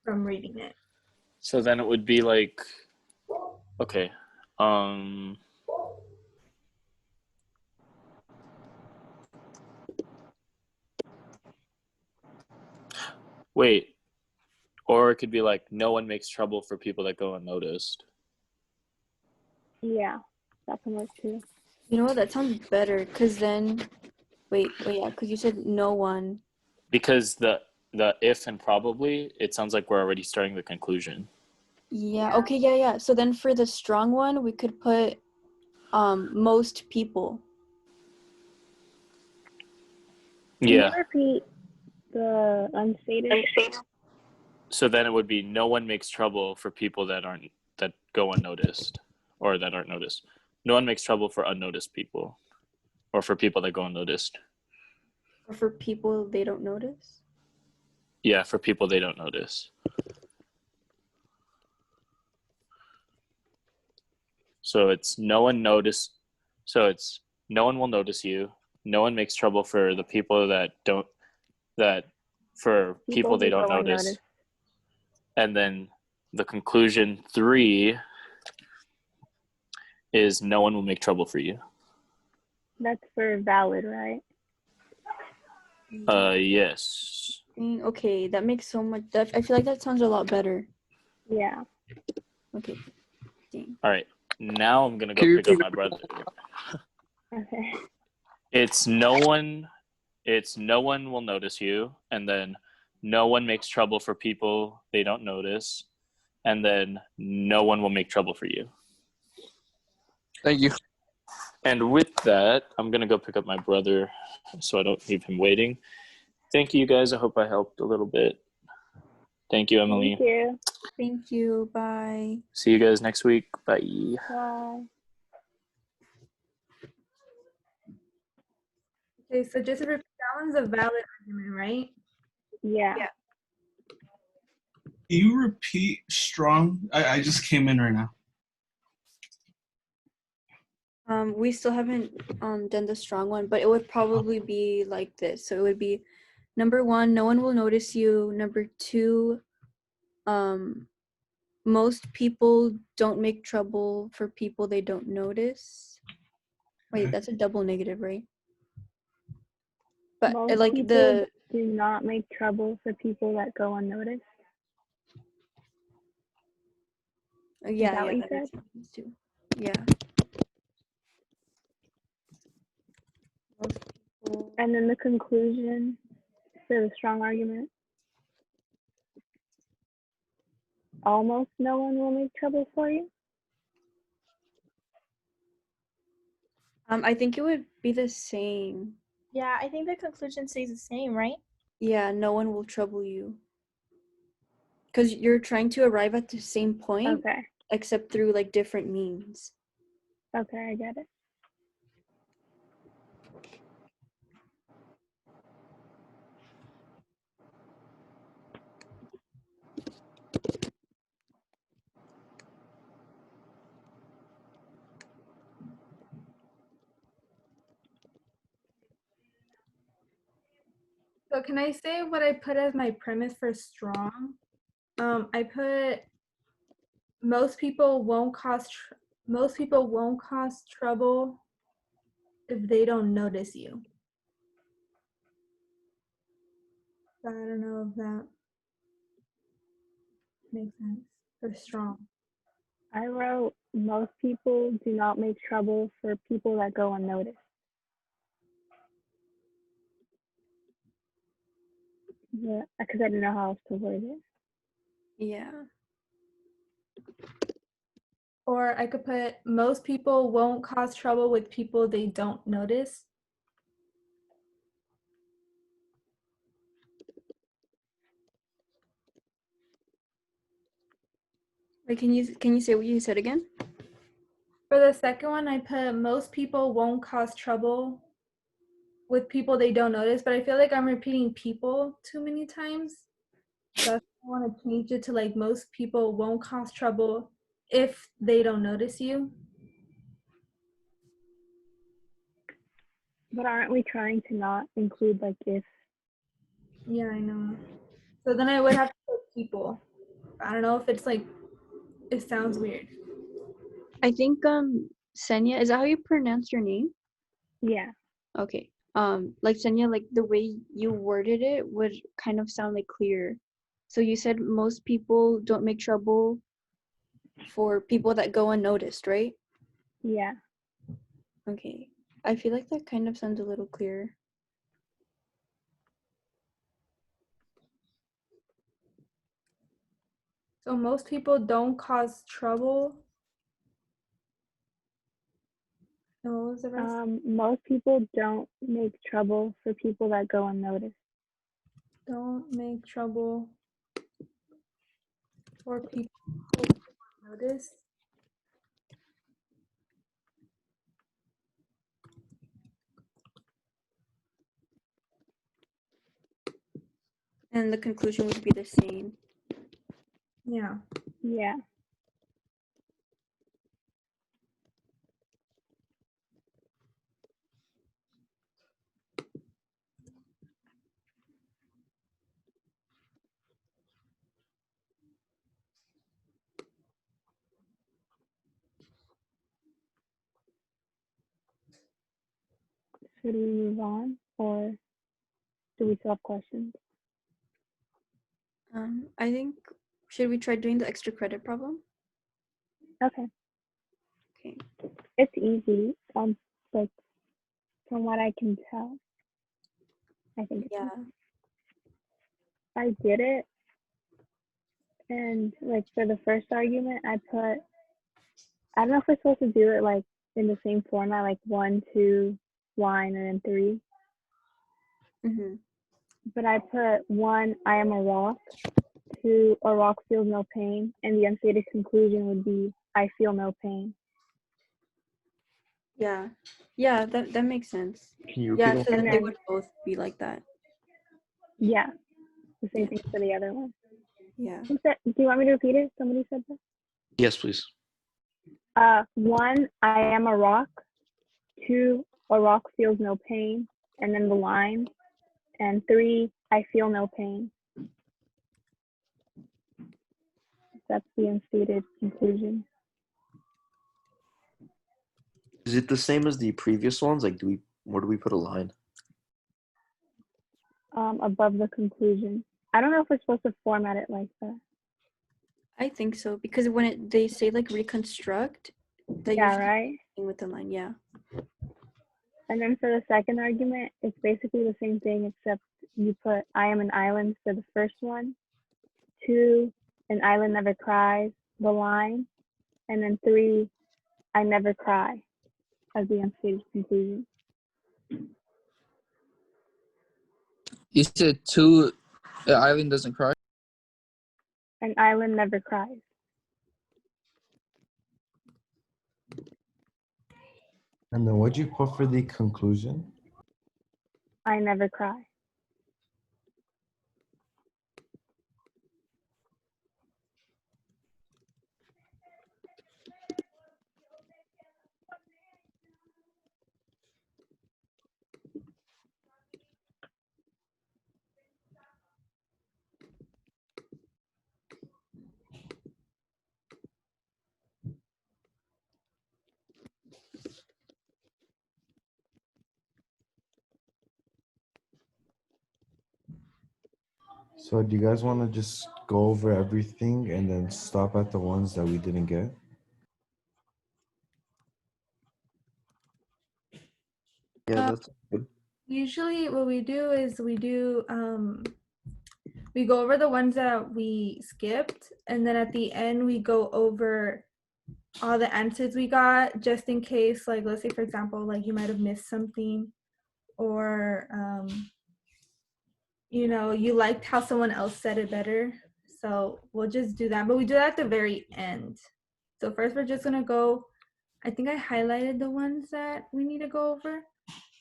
from reading it. so then it would be like, okay, wait, or it could be like no one makes trouble for people that go unnoticed. Yeah. That can work too. You know what? That sounds better. Cause then, wait, yeah. Cause you said no one. Because the if and probably, it sounds like we're already starting the conclusion. Yeah. Okay. Yeah. So then for the strong one, we could put most people. Can Yeah. you repeat the unstated? So then it would be no one makes trouble for people that go unnoticed, or that aren't noticed. No one makes trouble for unnoticed people, or for people that go unnoticed. Or for people they don't notice. Yeah, for people they don't notice. So it's no one notice. So it's no one will notice you. No one makes trouble for the people that don't. That for people they who don't go notice. unnoticed. And then the conclusion 3 is no one will make trouble for you. That's for valid, right? Yes. Okay, that makes so much. I feel like that sounds a lot better. Yeah. Okay. Dang. All right. Now I'm gonna go pick up my brother. Okay. It's no one will notice you, and then no one makes trouble for people they don't notice, and then no one will make trouble for you. thank you. And with that, I'm gonna go pick up my brother so I don't leave him waiting. Thank you guys. I hope I helped a little bit. Thank you, Emily. Thank you. Thank you. Bye. See you guys next week. Bye. Bye. Okay, so just to repeat, that one's a valid argument, right? Yeah. Can you repeat strong? I just came in right now. We still haven't done the strong one, but it would probably be like this. So it would be number 1, no one will notice you. Number 2, most people don't make trouble for people they don't notice. Wait, that's a double negative, right? But Most like people do not make trouble for people that go unnoticed. yeah, that what you that said? makes sense too. Yeah. Most people. And then the conclusion for the strong argument. Almost no one will make trouble for you. I think it would be the same. Yeah, I think the conclusion stays the same, right? Yeah, no one will trouble you. Because you're trying to arrive at the same point, Okay. except through like different means. Okay, I get it. So can I say what I put as my premise for strong? I put most people won't cause trouble if they don't notice you. So I don't know if that makes sense. For strong. I wrote, most people do not make trouble for people that go unnoticed. Because I didn't know how else to word it. Yeah. Or I could put most people won't cause trouble with people they don't notice. Wait, can you say what you said again? For the second one, I put most people won't cause trouble with people they don't notice, but I feel like I'm repeating people too many times. So I want to change it to like most people won't cause trouble if they don't notice you. But aren't we trying to not include like if? Yeah, I know. So then I would have to put people. I don't know if it's like, it sounds weird. I think Senya, is that how you pronounce your name? Yeah. Okay. Like Senya, like the way you worded it would kind of sound like clear. So you said most people don't make trouble for people that go unnoticed, right? Yeah. Okay. I feel like that kind of sounds a little clearer. So most people don't cause trouble. And what was the rest? Most people don't make trouble for people that go unnoticed. Don't make trouble for people who notice. And the conclusion would be the same. Yeah. Yeah. Should we move on or do we still have questions? I think, should we try doing the extra credit problem? Okay. Okay. It's easy. Like from what I can tell. I think it's Yeah. easy. I did it, and like for the first argument, I don't know if we're supposed to do it like in the same format, like 1, 2, line, and then 3. Mm-hmm. But I put 1, I am a rock. 2, a rock feels no pain, and the unstated conclusion would be, I feel no pain. Yeah. Yeah, that makes sense. Can you Yeah, repeat so them? then they would both be like that. Yeah, the same Yeah. thing for the other one. Yeah. Do you want me to repeat it? Somebody said that. Yes, please. 1, I am a rock. 2, a rock feels no pain, and then the line. And 3, I feel no pain. That's the unstated conclusion. Is it the same as the previous ones? Like, where do we put a line? Above the conclusion. I don't know if we're supposed to format it like that. I think so, because when they say like reconstruct, that Yeah, usually right? with the line, yeah. And then for the second argument, it's basically the same thing, except you put I am an island for the first one. 2, an island never cries, the line. And then 3, I never cry as the unstated conclusion. You said 2, the island doesn't cry. An island never cries. And then what'd you put for the conclusion? I never cry. So do you guys want to just go over everything and then stop at the ones that we didn't get? Yeah, Uh, that's good. Usually what we do is we go over the ones that we skipped, and then at the end we go over all the answers we got, just in case, like, let's say for example, like you might have missed something, or you know, you liked how someone else said it better. So we'll just do that, but we do that at the very end. So first we're just gonna go, I think I highlighted the ones that we need to go over,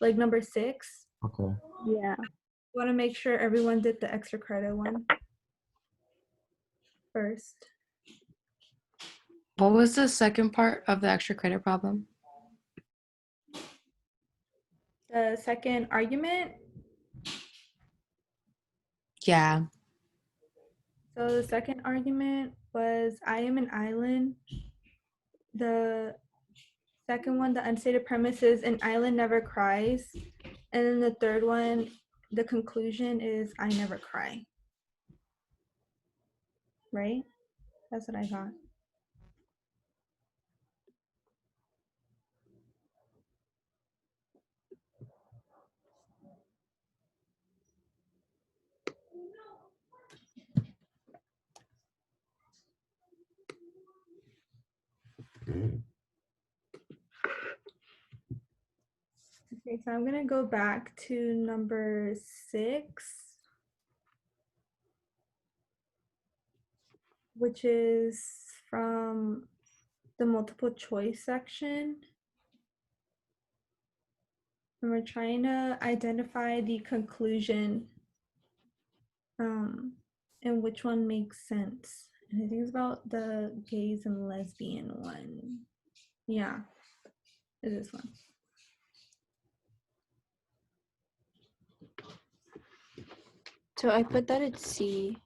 like number 6. Okay. Yeah. Want to make sure everyone did the extra credit one first. What was the second part of the extra credit problem? The second argument. Yeah. So the second argument was I am an island. The second one, the unstated premise is an island never cries. And then the third one, the conclusion is I never cry. Right? That's what I got. Okay, so I'm gonna go back to number 6, which is from the multiple choice section. And we're trying to identify the conclusion and which one makes sense. And I think it's about the gays and lesbian one. Yeah, it is this one. So I put that at C.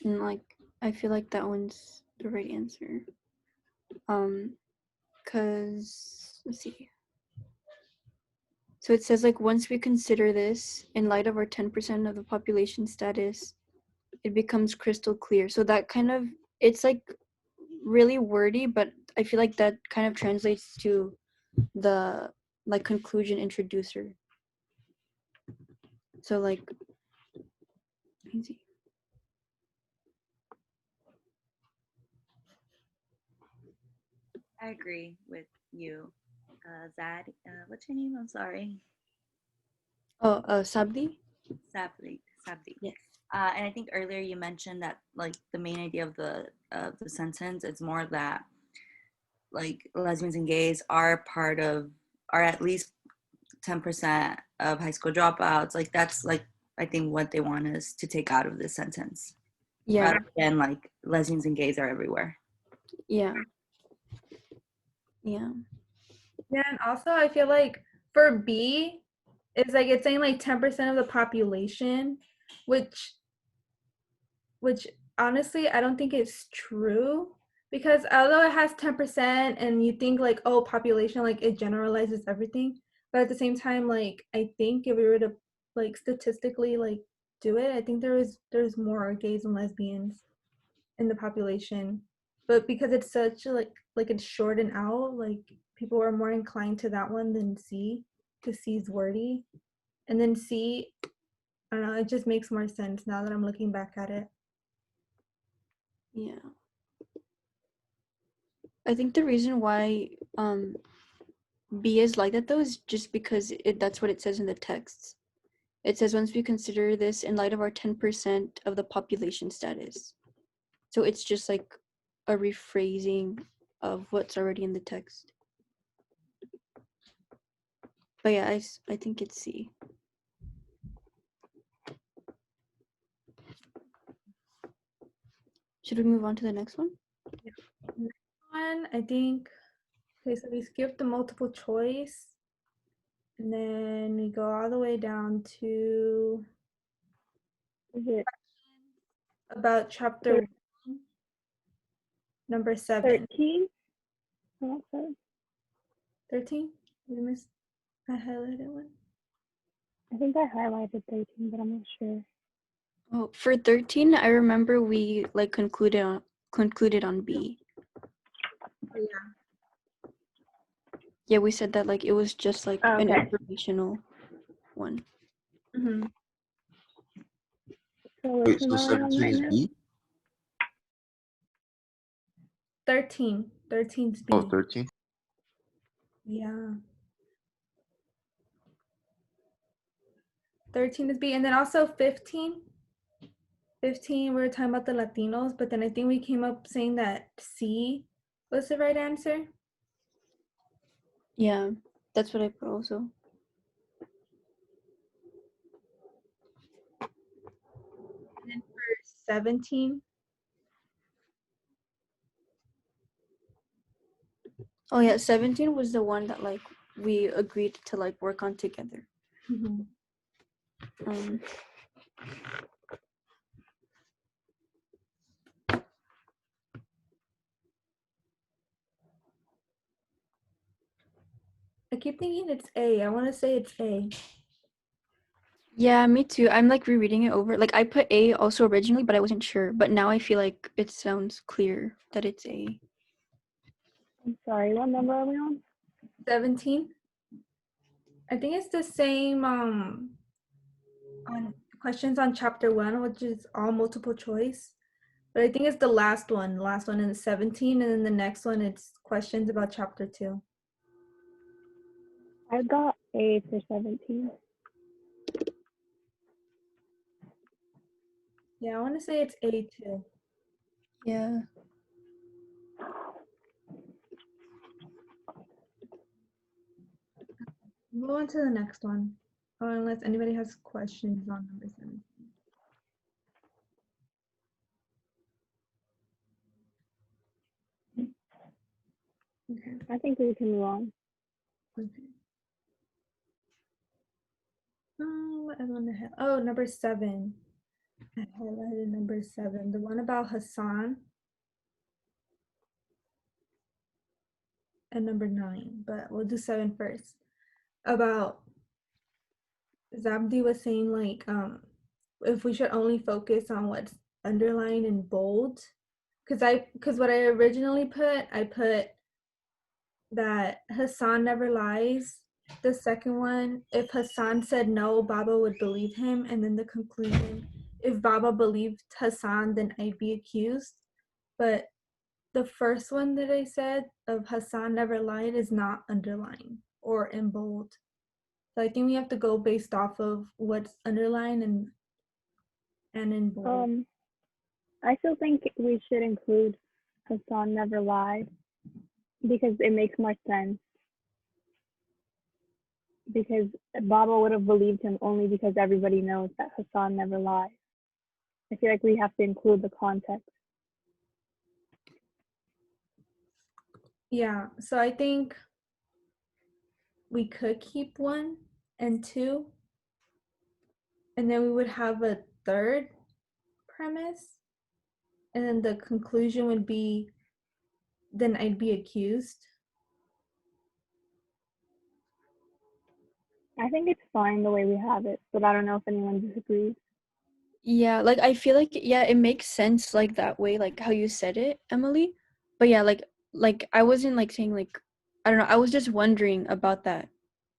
And like I feel like that one's the right answer. Cause let's see. So it says like once we consider this in light of our 10% of the population status, it becomes crystal clear. So that kind of, it's like really wordy, but I feel like that kind of translates to the like conclusion introducer. So like, easy. I agree with you. Zad, what's your name? I'm sorry. Oh, Sabdi? Sabdi. Yes. And I think earlier you mentioned that like the main idea of the sentence, it's more that like lesbians and gays are at least 10% of high school dropouts. Like that's like I think what they want us to take out of this sentence. Yeah. Rather than like lesbians and gays are everywhere. Yeah. Yeah. Yeah, and also I feel like for B, it's like it's saying like 10% of the population, which honestly I don't think it's true, because although it has 10% and you think like, oh, population, like it generalizes everything, but at the same time, like I think if we were to like statistically like do it, I think there's more gays and lesbians in the population, but because it's such a, like it's shortened out, like people are more inclined to that one than C, because C is wordy, and then C, I don't know, it just makes more sense now that I'm looking back at it. Yeah. I think the reason why B is like that though is just because that's what it says in the text. It says once we consider this in light of our 10% of the population status. So it's just like a rephrasing of what's already in the text. But yeah, I think it's C. Should we move on to the next one? Yeah. Next one, I think, okay, so we skipped the multiple choice, and then we go all the way down to about chapter 1, number 7. 13? 13? We missed, I highlighted one. I think I highlighted 13, but I'm not sure. Oh, for 13, I remember we like concluded on B. Yeah. Yeah, we said that like it was just like Oh, an okay. informational one. Mm-hmm. So which Wait, one so are we on 17 right is now? B? 13. 13's B. Oh, 13? Yeah. 13 is B. And then also 15. 15, we were talking about the Latinos, but then I think we came up saying that C was the right answer. Yeah, that's what I put also. And then for 17, Oh yeah, 17 was the one that like we agreed to like work on together. mhm. Um, I keep thinking it's A. I want to say it's A. yeah, me too. I'm like rereading it over. Like I put A also originally, but I wasn't sure. But now I feel like it sounds clear that it's A. I'm sorry, what number are we on? 17. I think it's the same on questions on chapter 1, which is all multiple choice. But I think it's the last one. The last one is 17, and then the next one it's questions about chapter 2. I got A for 17. Yeah, I want to say it's A too. Yeah. Move on to the next one. Unless anybody has questions on number 17. Okay. I think we can move on. Okay. What other one I have? Oh, number 7. I highlighted number 7. The one about Hassan. And number 9. But we'll do 7 first. About Zabdi was saying like if we should only focus on what's underlined in bold. Because what I originally put, I put that Hassan never lies. The second one, if Hassan said no, Baba would believe him. And then the conclusion, if Baba believed Hassan, then I'd be accused. But the first one that I said of Hassan never lied is not underlined or in bold. So I think we have to go based off of what's underlined and in bold. I still think we should include Hassan never lied because it makes more sense. Because Baba would have believed him only because everybody knows that Hassan never lied. I feel like we have to include the context. Yeah, so I think we could keep 1 and 2. And then we would have a third premise. And then the conclusion would be, then I'd be accused. I think it's fine the way we have it, but I don't know if anyone disagrees. Yeah, like I feel like yeah, it makes sense like that way, like how you said it, Emily. But yeah, like I wasn't like saying like I don't know, I was just wondering about that.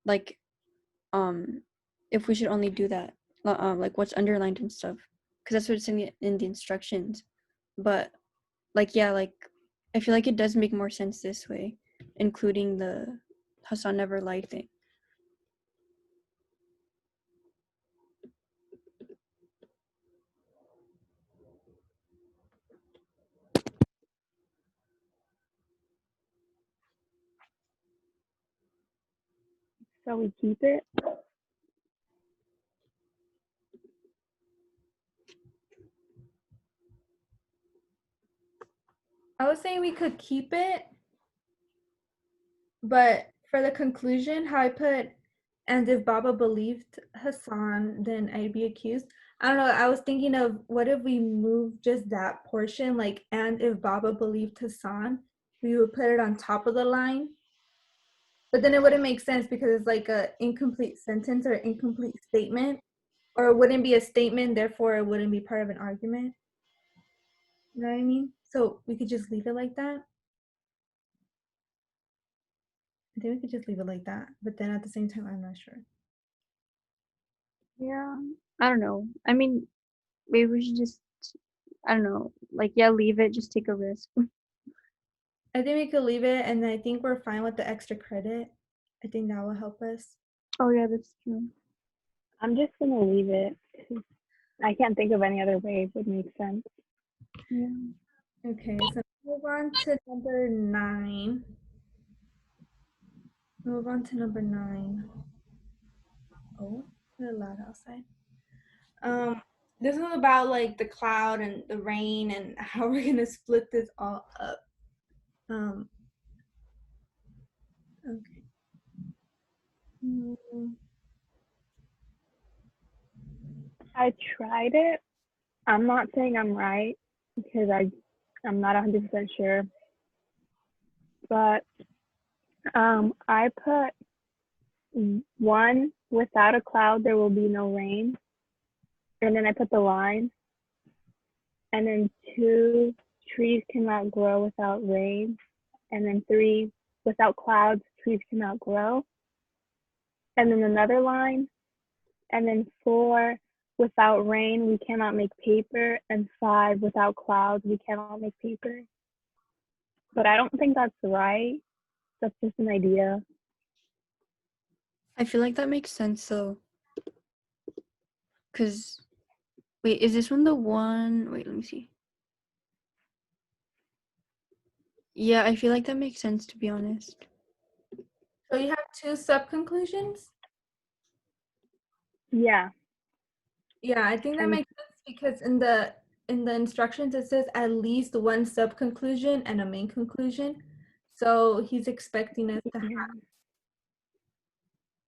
Like if we should only do that. Like what's underlined and stuff. Because that's what it's in the instructions. But like yeah, like I feel like it does make more sense this way, including the Hassan never lied thing. So we keep it. I was saying we could keep it, but for the conclusion, how I put, and if Baba believed Hassan, then I'd be accused. I don't know. I was thinking of what if we move just that portion, like, and if Baba believed Hassan, we would put it on top of the line. But then it wouldn't make sense because it's like a incomplete sentence or incomplete statement, or it wouldn't be a statement, therefore it wouldn't be part of an argument. You know what I mean? So we could just leave it like that. I think we could just leave it like that. But then at the same time, I'm not sure. Yeah, I don't know. I mean, maybe we should just, I don't know, like, yeah, leave it, just take a risk. I think we could leave it, and I think we're fine with the extra credit. I think that will help us. Oh, yeah, that's true. I'm just gonna leave it. 'Cause I can't think of any other way it would make sense. Yeah. Okay, so move on to number 9. Move on to number 9. Oh, it's a little loud outside. This is about like the cloud and the rain and how we're gonna split this all up. Okay. I tried it. I'm not saying I'm right because I'm not 100% sure. But I put 1, without a cloud there will be no rain. And then I put the line. And then 2, trees cannot grow without rain. And then 3, without clouds, trees cannot grow. And then another line. And then 4, without rain, we cannot make paper. And 5, without clouds, we cannot make paper. But I don't think that's right. That's just an idea. I feel like that makes sense though. Because, wait, is this one the one? Wait, let me see. Yeah, I feel like that makes sense, to be honest. So you have 2 sub-conclusions? Yeah. Yeah, I think that makes sense because in the instructions it says at least 1 sub-conclusion and a main conclusion. So he's expecting us to have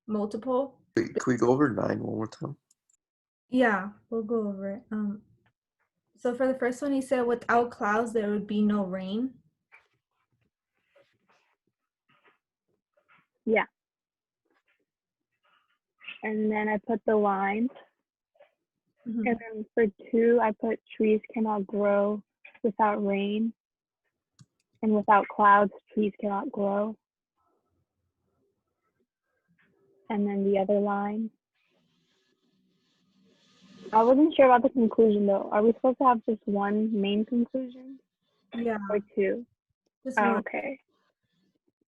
multiple. Wait, can we go over 9 one more time? Yeah, we'll go over it. So for the first one, he said without clouds there would be no rain. Yeah. And then I put the line. And then for 2, I put trees cannot grow without rain. And without clouds, trees cannot grow. And then the other line. I wasn't sure about the conclusion though. Are we supposed to have just 1 main conclusion? Yeah. Or 2? Just Oh, one. okay.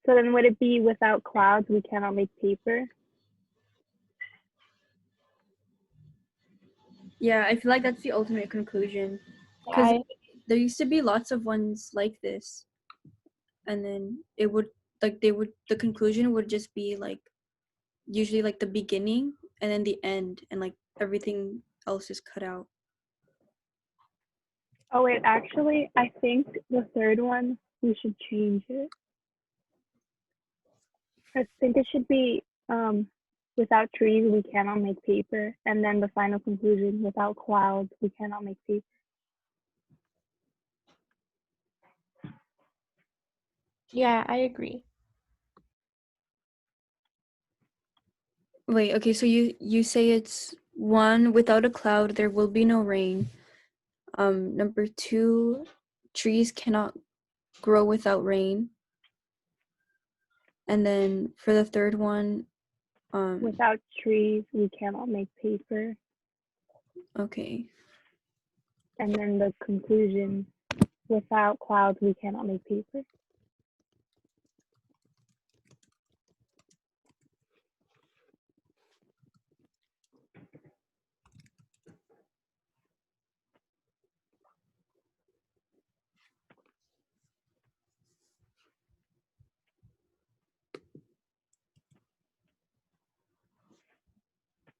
So then would it be without clouds, we cannot make paper? Yeah, I feel like that's the ultimate conclusion. Because there used to be lots of ones like this. And then it would, like, the conclusion would just be like, usually like the beginning and then the end, and like everything else is cut out. Oh wait, actually, I think the 3rd one, we should change it. I think it should be without trees, we cannot make paper. And then the final conclusion, without clouds, we cannot make paper. Yeah, I agree. Wait, okay, so you say it's 1, without a cloud there will be no rain. Number 2, trees cannot grow without rain. And then for the 3rd one, without trees, we cannot make paper. Okay. And then the conclusion, without clouds, we cannot make paper.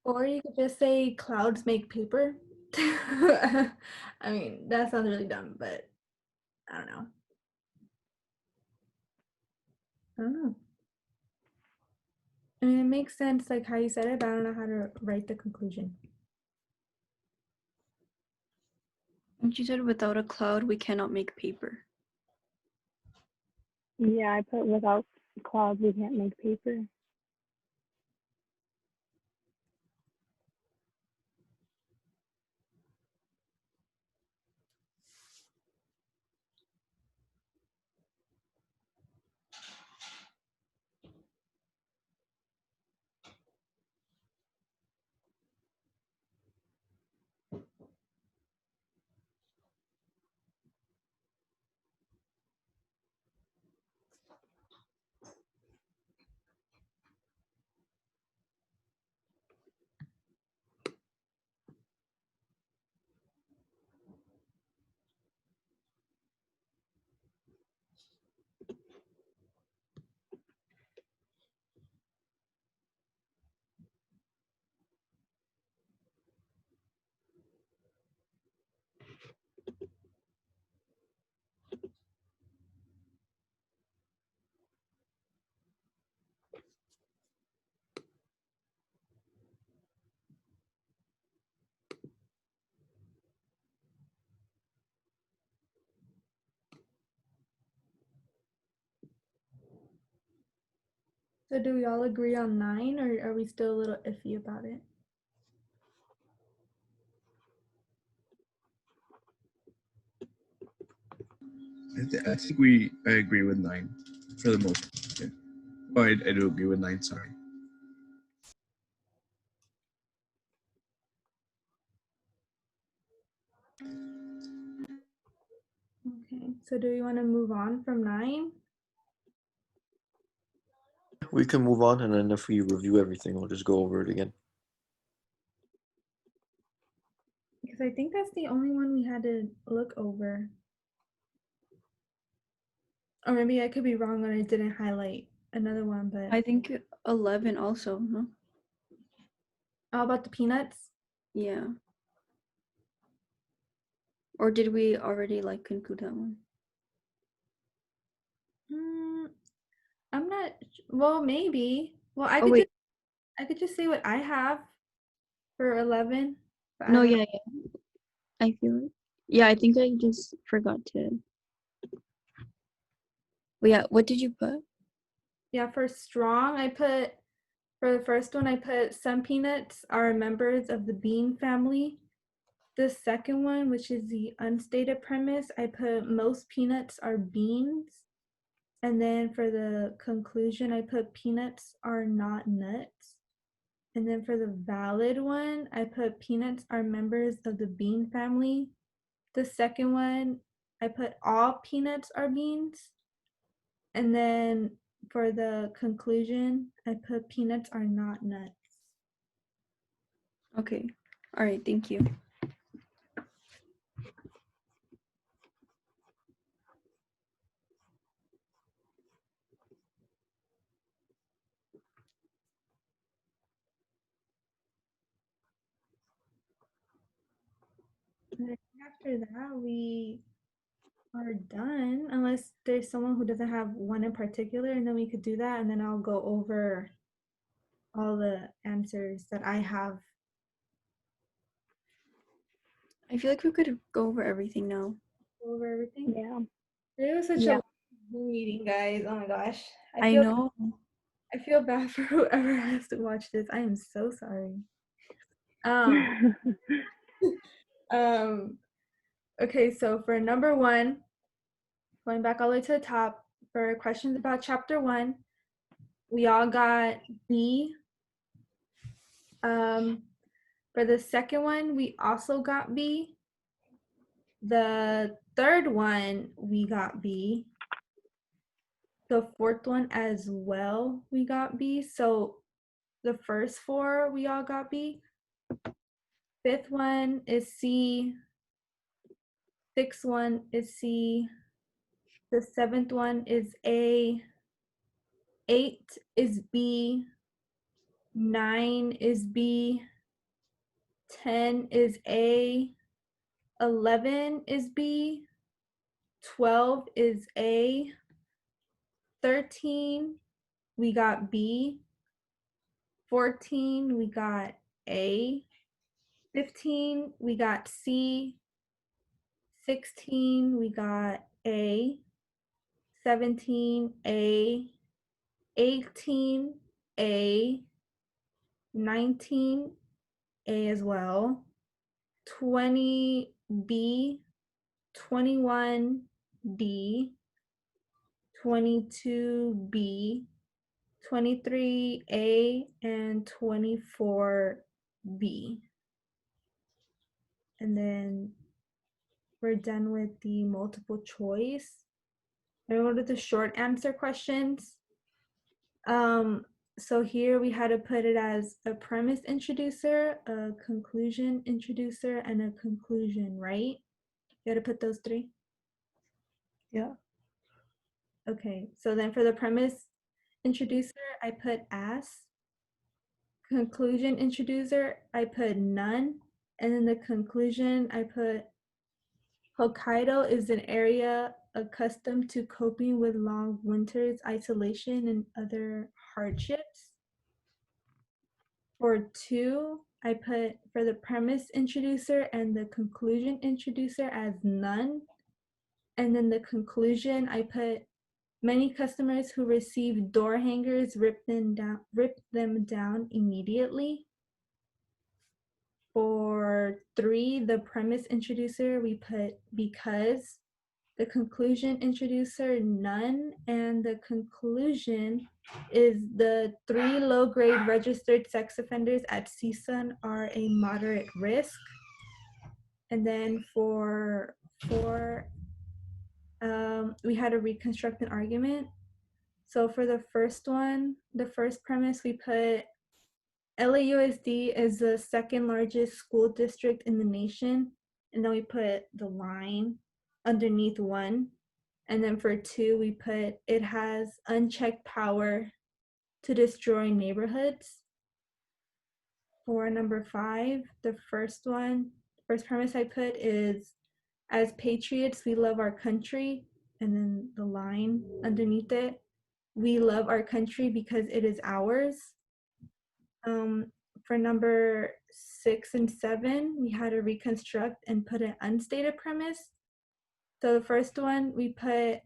Or you could just say clouds make paper. I mean, that sounds really dumb, but I don't know. I don't know. I mean, it makes sense like how you said it, but I don't know how to write the conclusion. And she said without a cloud we cannot make paper. Yeah, I put without clouds, we can't make paper. So do we all agree on 9, or are we still a little iffy about it? I think I agree with 9 for the most part. Yeah. Oh, I do agree with 9. Sorry. Okay, so do we want to move on from 9? We can move on, and then if we review everything, we'll just go over it again. Because I think that's the only one we had to look over. Or maybe I could be wrong and I didn't highlight another one, but I think 11 also, no? how about the peanuts? Yeah. Or did we already like conclude that one? I'm not. Well, maybe. Well, I Oh, could wait. just I could just say what I have for 11. But I No, don't- yeah. I feel it. Yeah, I think I just forgot to. Well, yeah, what did you put? Yeah, for strong, I put for the first one. I put some peanuts are members of the bean family. The second one, which is the unstated premise, I put most peanuts are beans. And then for the conclusion, I put peanuts are not nuts. And then for the valid one, I put peanuts are members of the bean family. The second one, I put all peanuts are beans. And then for the conclusion, I put peanuts are not nuts. Okay. All right, thank you. And then after that, we are done, unless there's someone who doesn't have one in particular, and then we could do that, and then I'll go over all the answers that I have. I feel like we could go over everything now. Go over everything? Yeah. It was such Yeah. a long meeting, guys. Oh my gosh. I know. I feel bad for whoever has to watch this. I am so sorry. Okay, so for number 1, going back all the way to the top, for questions about chapter 1, we all got B. For the second one, we also got B. The third one, we got B. The fourth one as well, we got B. So the first 4, we all got B. Fifth one is C. Sixth one is C. The seventh one is A. 8 is B. 9 is B. 10 is A. 11 is B. 12 is A. 13, we got B. 14, we got A. 15, we got C. 16, we got A. 17, A. 18A, 19A as well, 20B, 21D, 22B, 23A, and 24B. And then we're done with the multiple choice. And we'll go to the short answer questions. So here we had to put it as a premise introducer, a conclusion introducer, and a conclusion, right? You had to put those three? Yeah. Okay, so then for the premise introducer, I put as. Conclusion introducer, I put none. And then the conclusion, I put Hokkaido is an area accustomed to coping with long winters, isolation, and other hardships. For 2, I put for the premise introducer and the conclusion introducer as none. And then the conclusion, I put many customers who receive door hangers rip them down immediately. For 3, the premise introducer, we put because. The conclusion introducer, none. And the conclusion is the 3 low-grade registered sex offenders at CSUN are a moderate risk. And then for 4, we had to reconstruct an argument. So for the first one, the first premise, we put LAUSD is the second largest school district in the nation. And then we put the line underneath 1. And then for 2, we put it has unchecked power to destroy neighborhoods. For number 5, the first premise I put is as patriots, we love our country. And then the line underneath it, we love our country because it is ours. For number 6 and 7, we had to reconstruct and put an unstated premise. So the first one, we put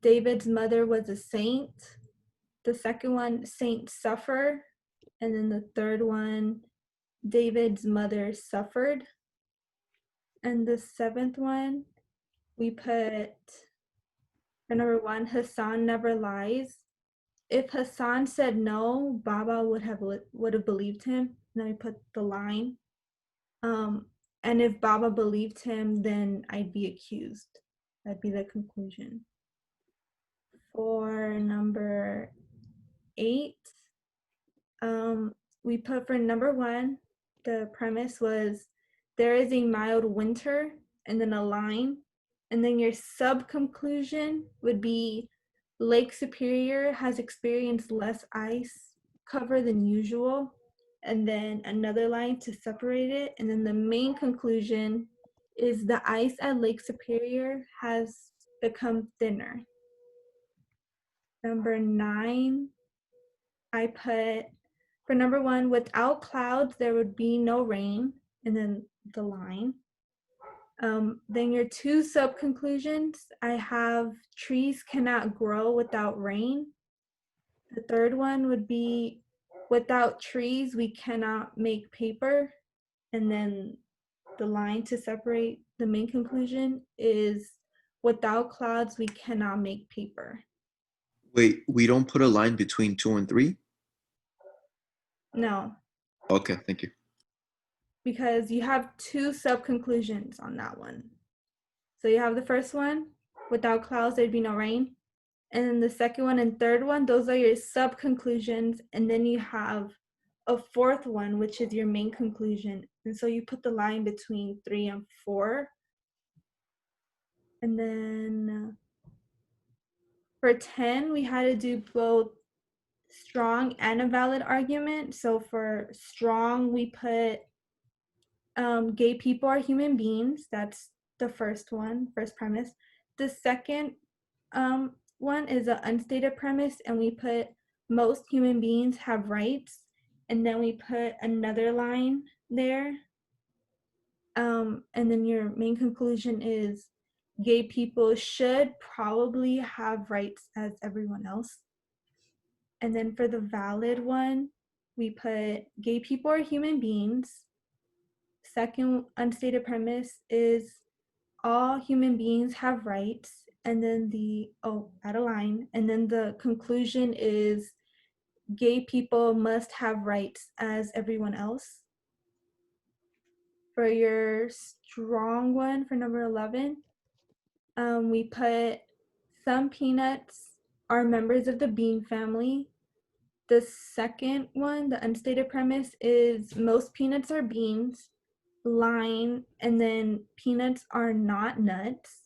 David's mother was a saint. The second one, saints suffer. And then the third one, David's mother suffered. And the 7th one, we put, for number 1, Hassan never lies. If Hassan said no, Baba would have believed him. Then we put the line. And if Baba believed him, then I'd be accused. That'd be the conclusion. For number 8, we put for number 1, the premise was there is a mild winter, and then a line. And then your sub-conclusion would be Lake Superior has experienced less ice cover than usual. And then another line to separate it. And then the main conclusion is the ice at Lake Superior has become thinner. Number 9, I put for number 1, without clouds, there would be no rain. And then the line. Then your 2 sub-conclusions, I have trees cannot grow without rain. The third one would be without trees, we cannot make paper. And then the line to separate the main conclusion is without clouds, we cannot make paper. Wait, we don't put a line between 2 and 3? No, Okay, thank you. because you have 2 sub-conclusions on that one. So you have the first one, without clouds, there'd be no rain. And then the second one and third one, those are your sub-conclusions. And then you have a 4th one, which is your main conclusion. And so you put the line between 3 and 4. And then for 10, we had to do both strong and a valid argument. So for strong, we put gay people are human beings. That's the first premise. The second one is an unstated premise, and we put most human beings have rights, and then we put another line there. And then your main conclusion is gay people should probably have rights as everyone else. And then for the valid one, we put gay people are human beings. Second unstated premise is all human beings have rights. And then add a line. And then the conclusion is gay people must have rights as everyone else. For your strong one, for number 11, we put some peanuts are members of the bean family. The second one, the unstated premise, is most peanuts are beans. Line, and then peanuts are not nuts.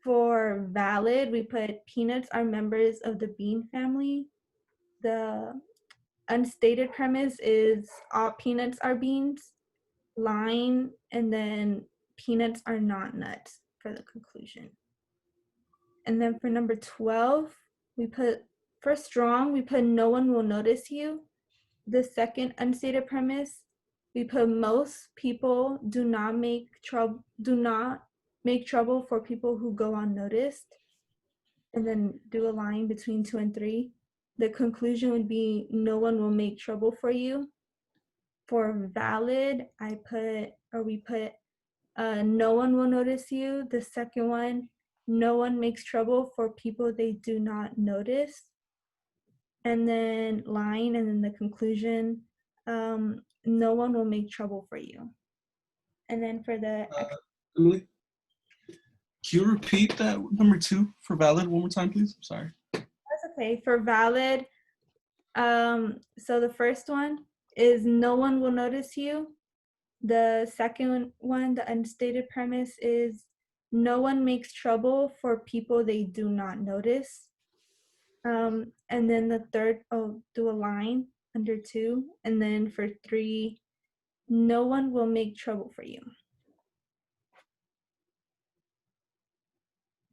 For valid, we put peanuts are members of the bean family. The unstated premise is all peanuts are beans. Line, and then peanuts are not nuts for the conclusion. And then for number 12, we put, for strong, we put no one will notice you. The second unstated premise, we put most people do not make trouble for people who go unnoticed. And then do a line between 2 and 3. The conclusion would be no one will make trouble for you. For valid, we put no one will notice you. The second one, no one makes trouble for people they do not notice. And then line, and then the conclusion, no one will make trouble for you. And then for the Emily, can you repeat that number 2 for valid one more time, please? I'm sorry. That's okay. For valid, so the first one is no one will notice you. The second one, the unstated premise, is no one makes trouble for people they do not notice. And then the third, do a line under 2. And then for 3, no one will make trouble for you.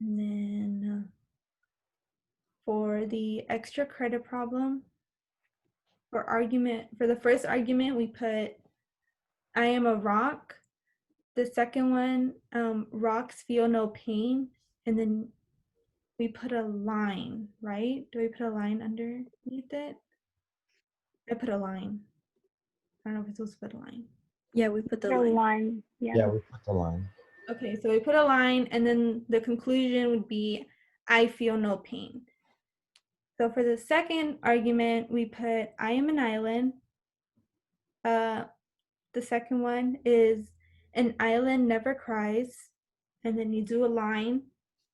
And then for the extra credit problem, for the first argument, we put I am a rock. The second one, rocks feel no pain. And then we put a line, right? Do we put a line underneath it? I put a line. I don't know if it's supposed to put a line. Yeah, we put the line. Yeah, we put the line. Okay, so we put a line, and then the conclusion would be I feel no pain. So for the second argument, we put I am an island. The second one is an island never cries, and then you do a line.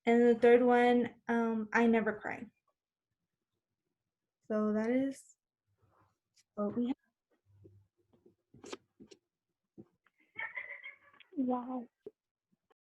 And the third one, I never cry. So that is what we have. Wow.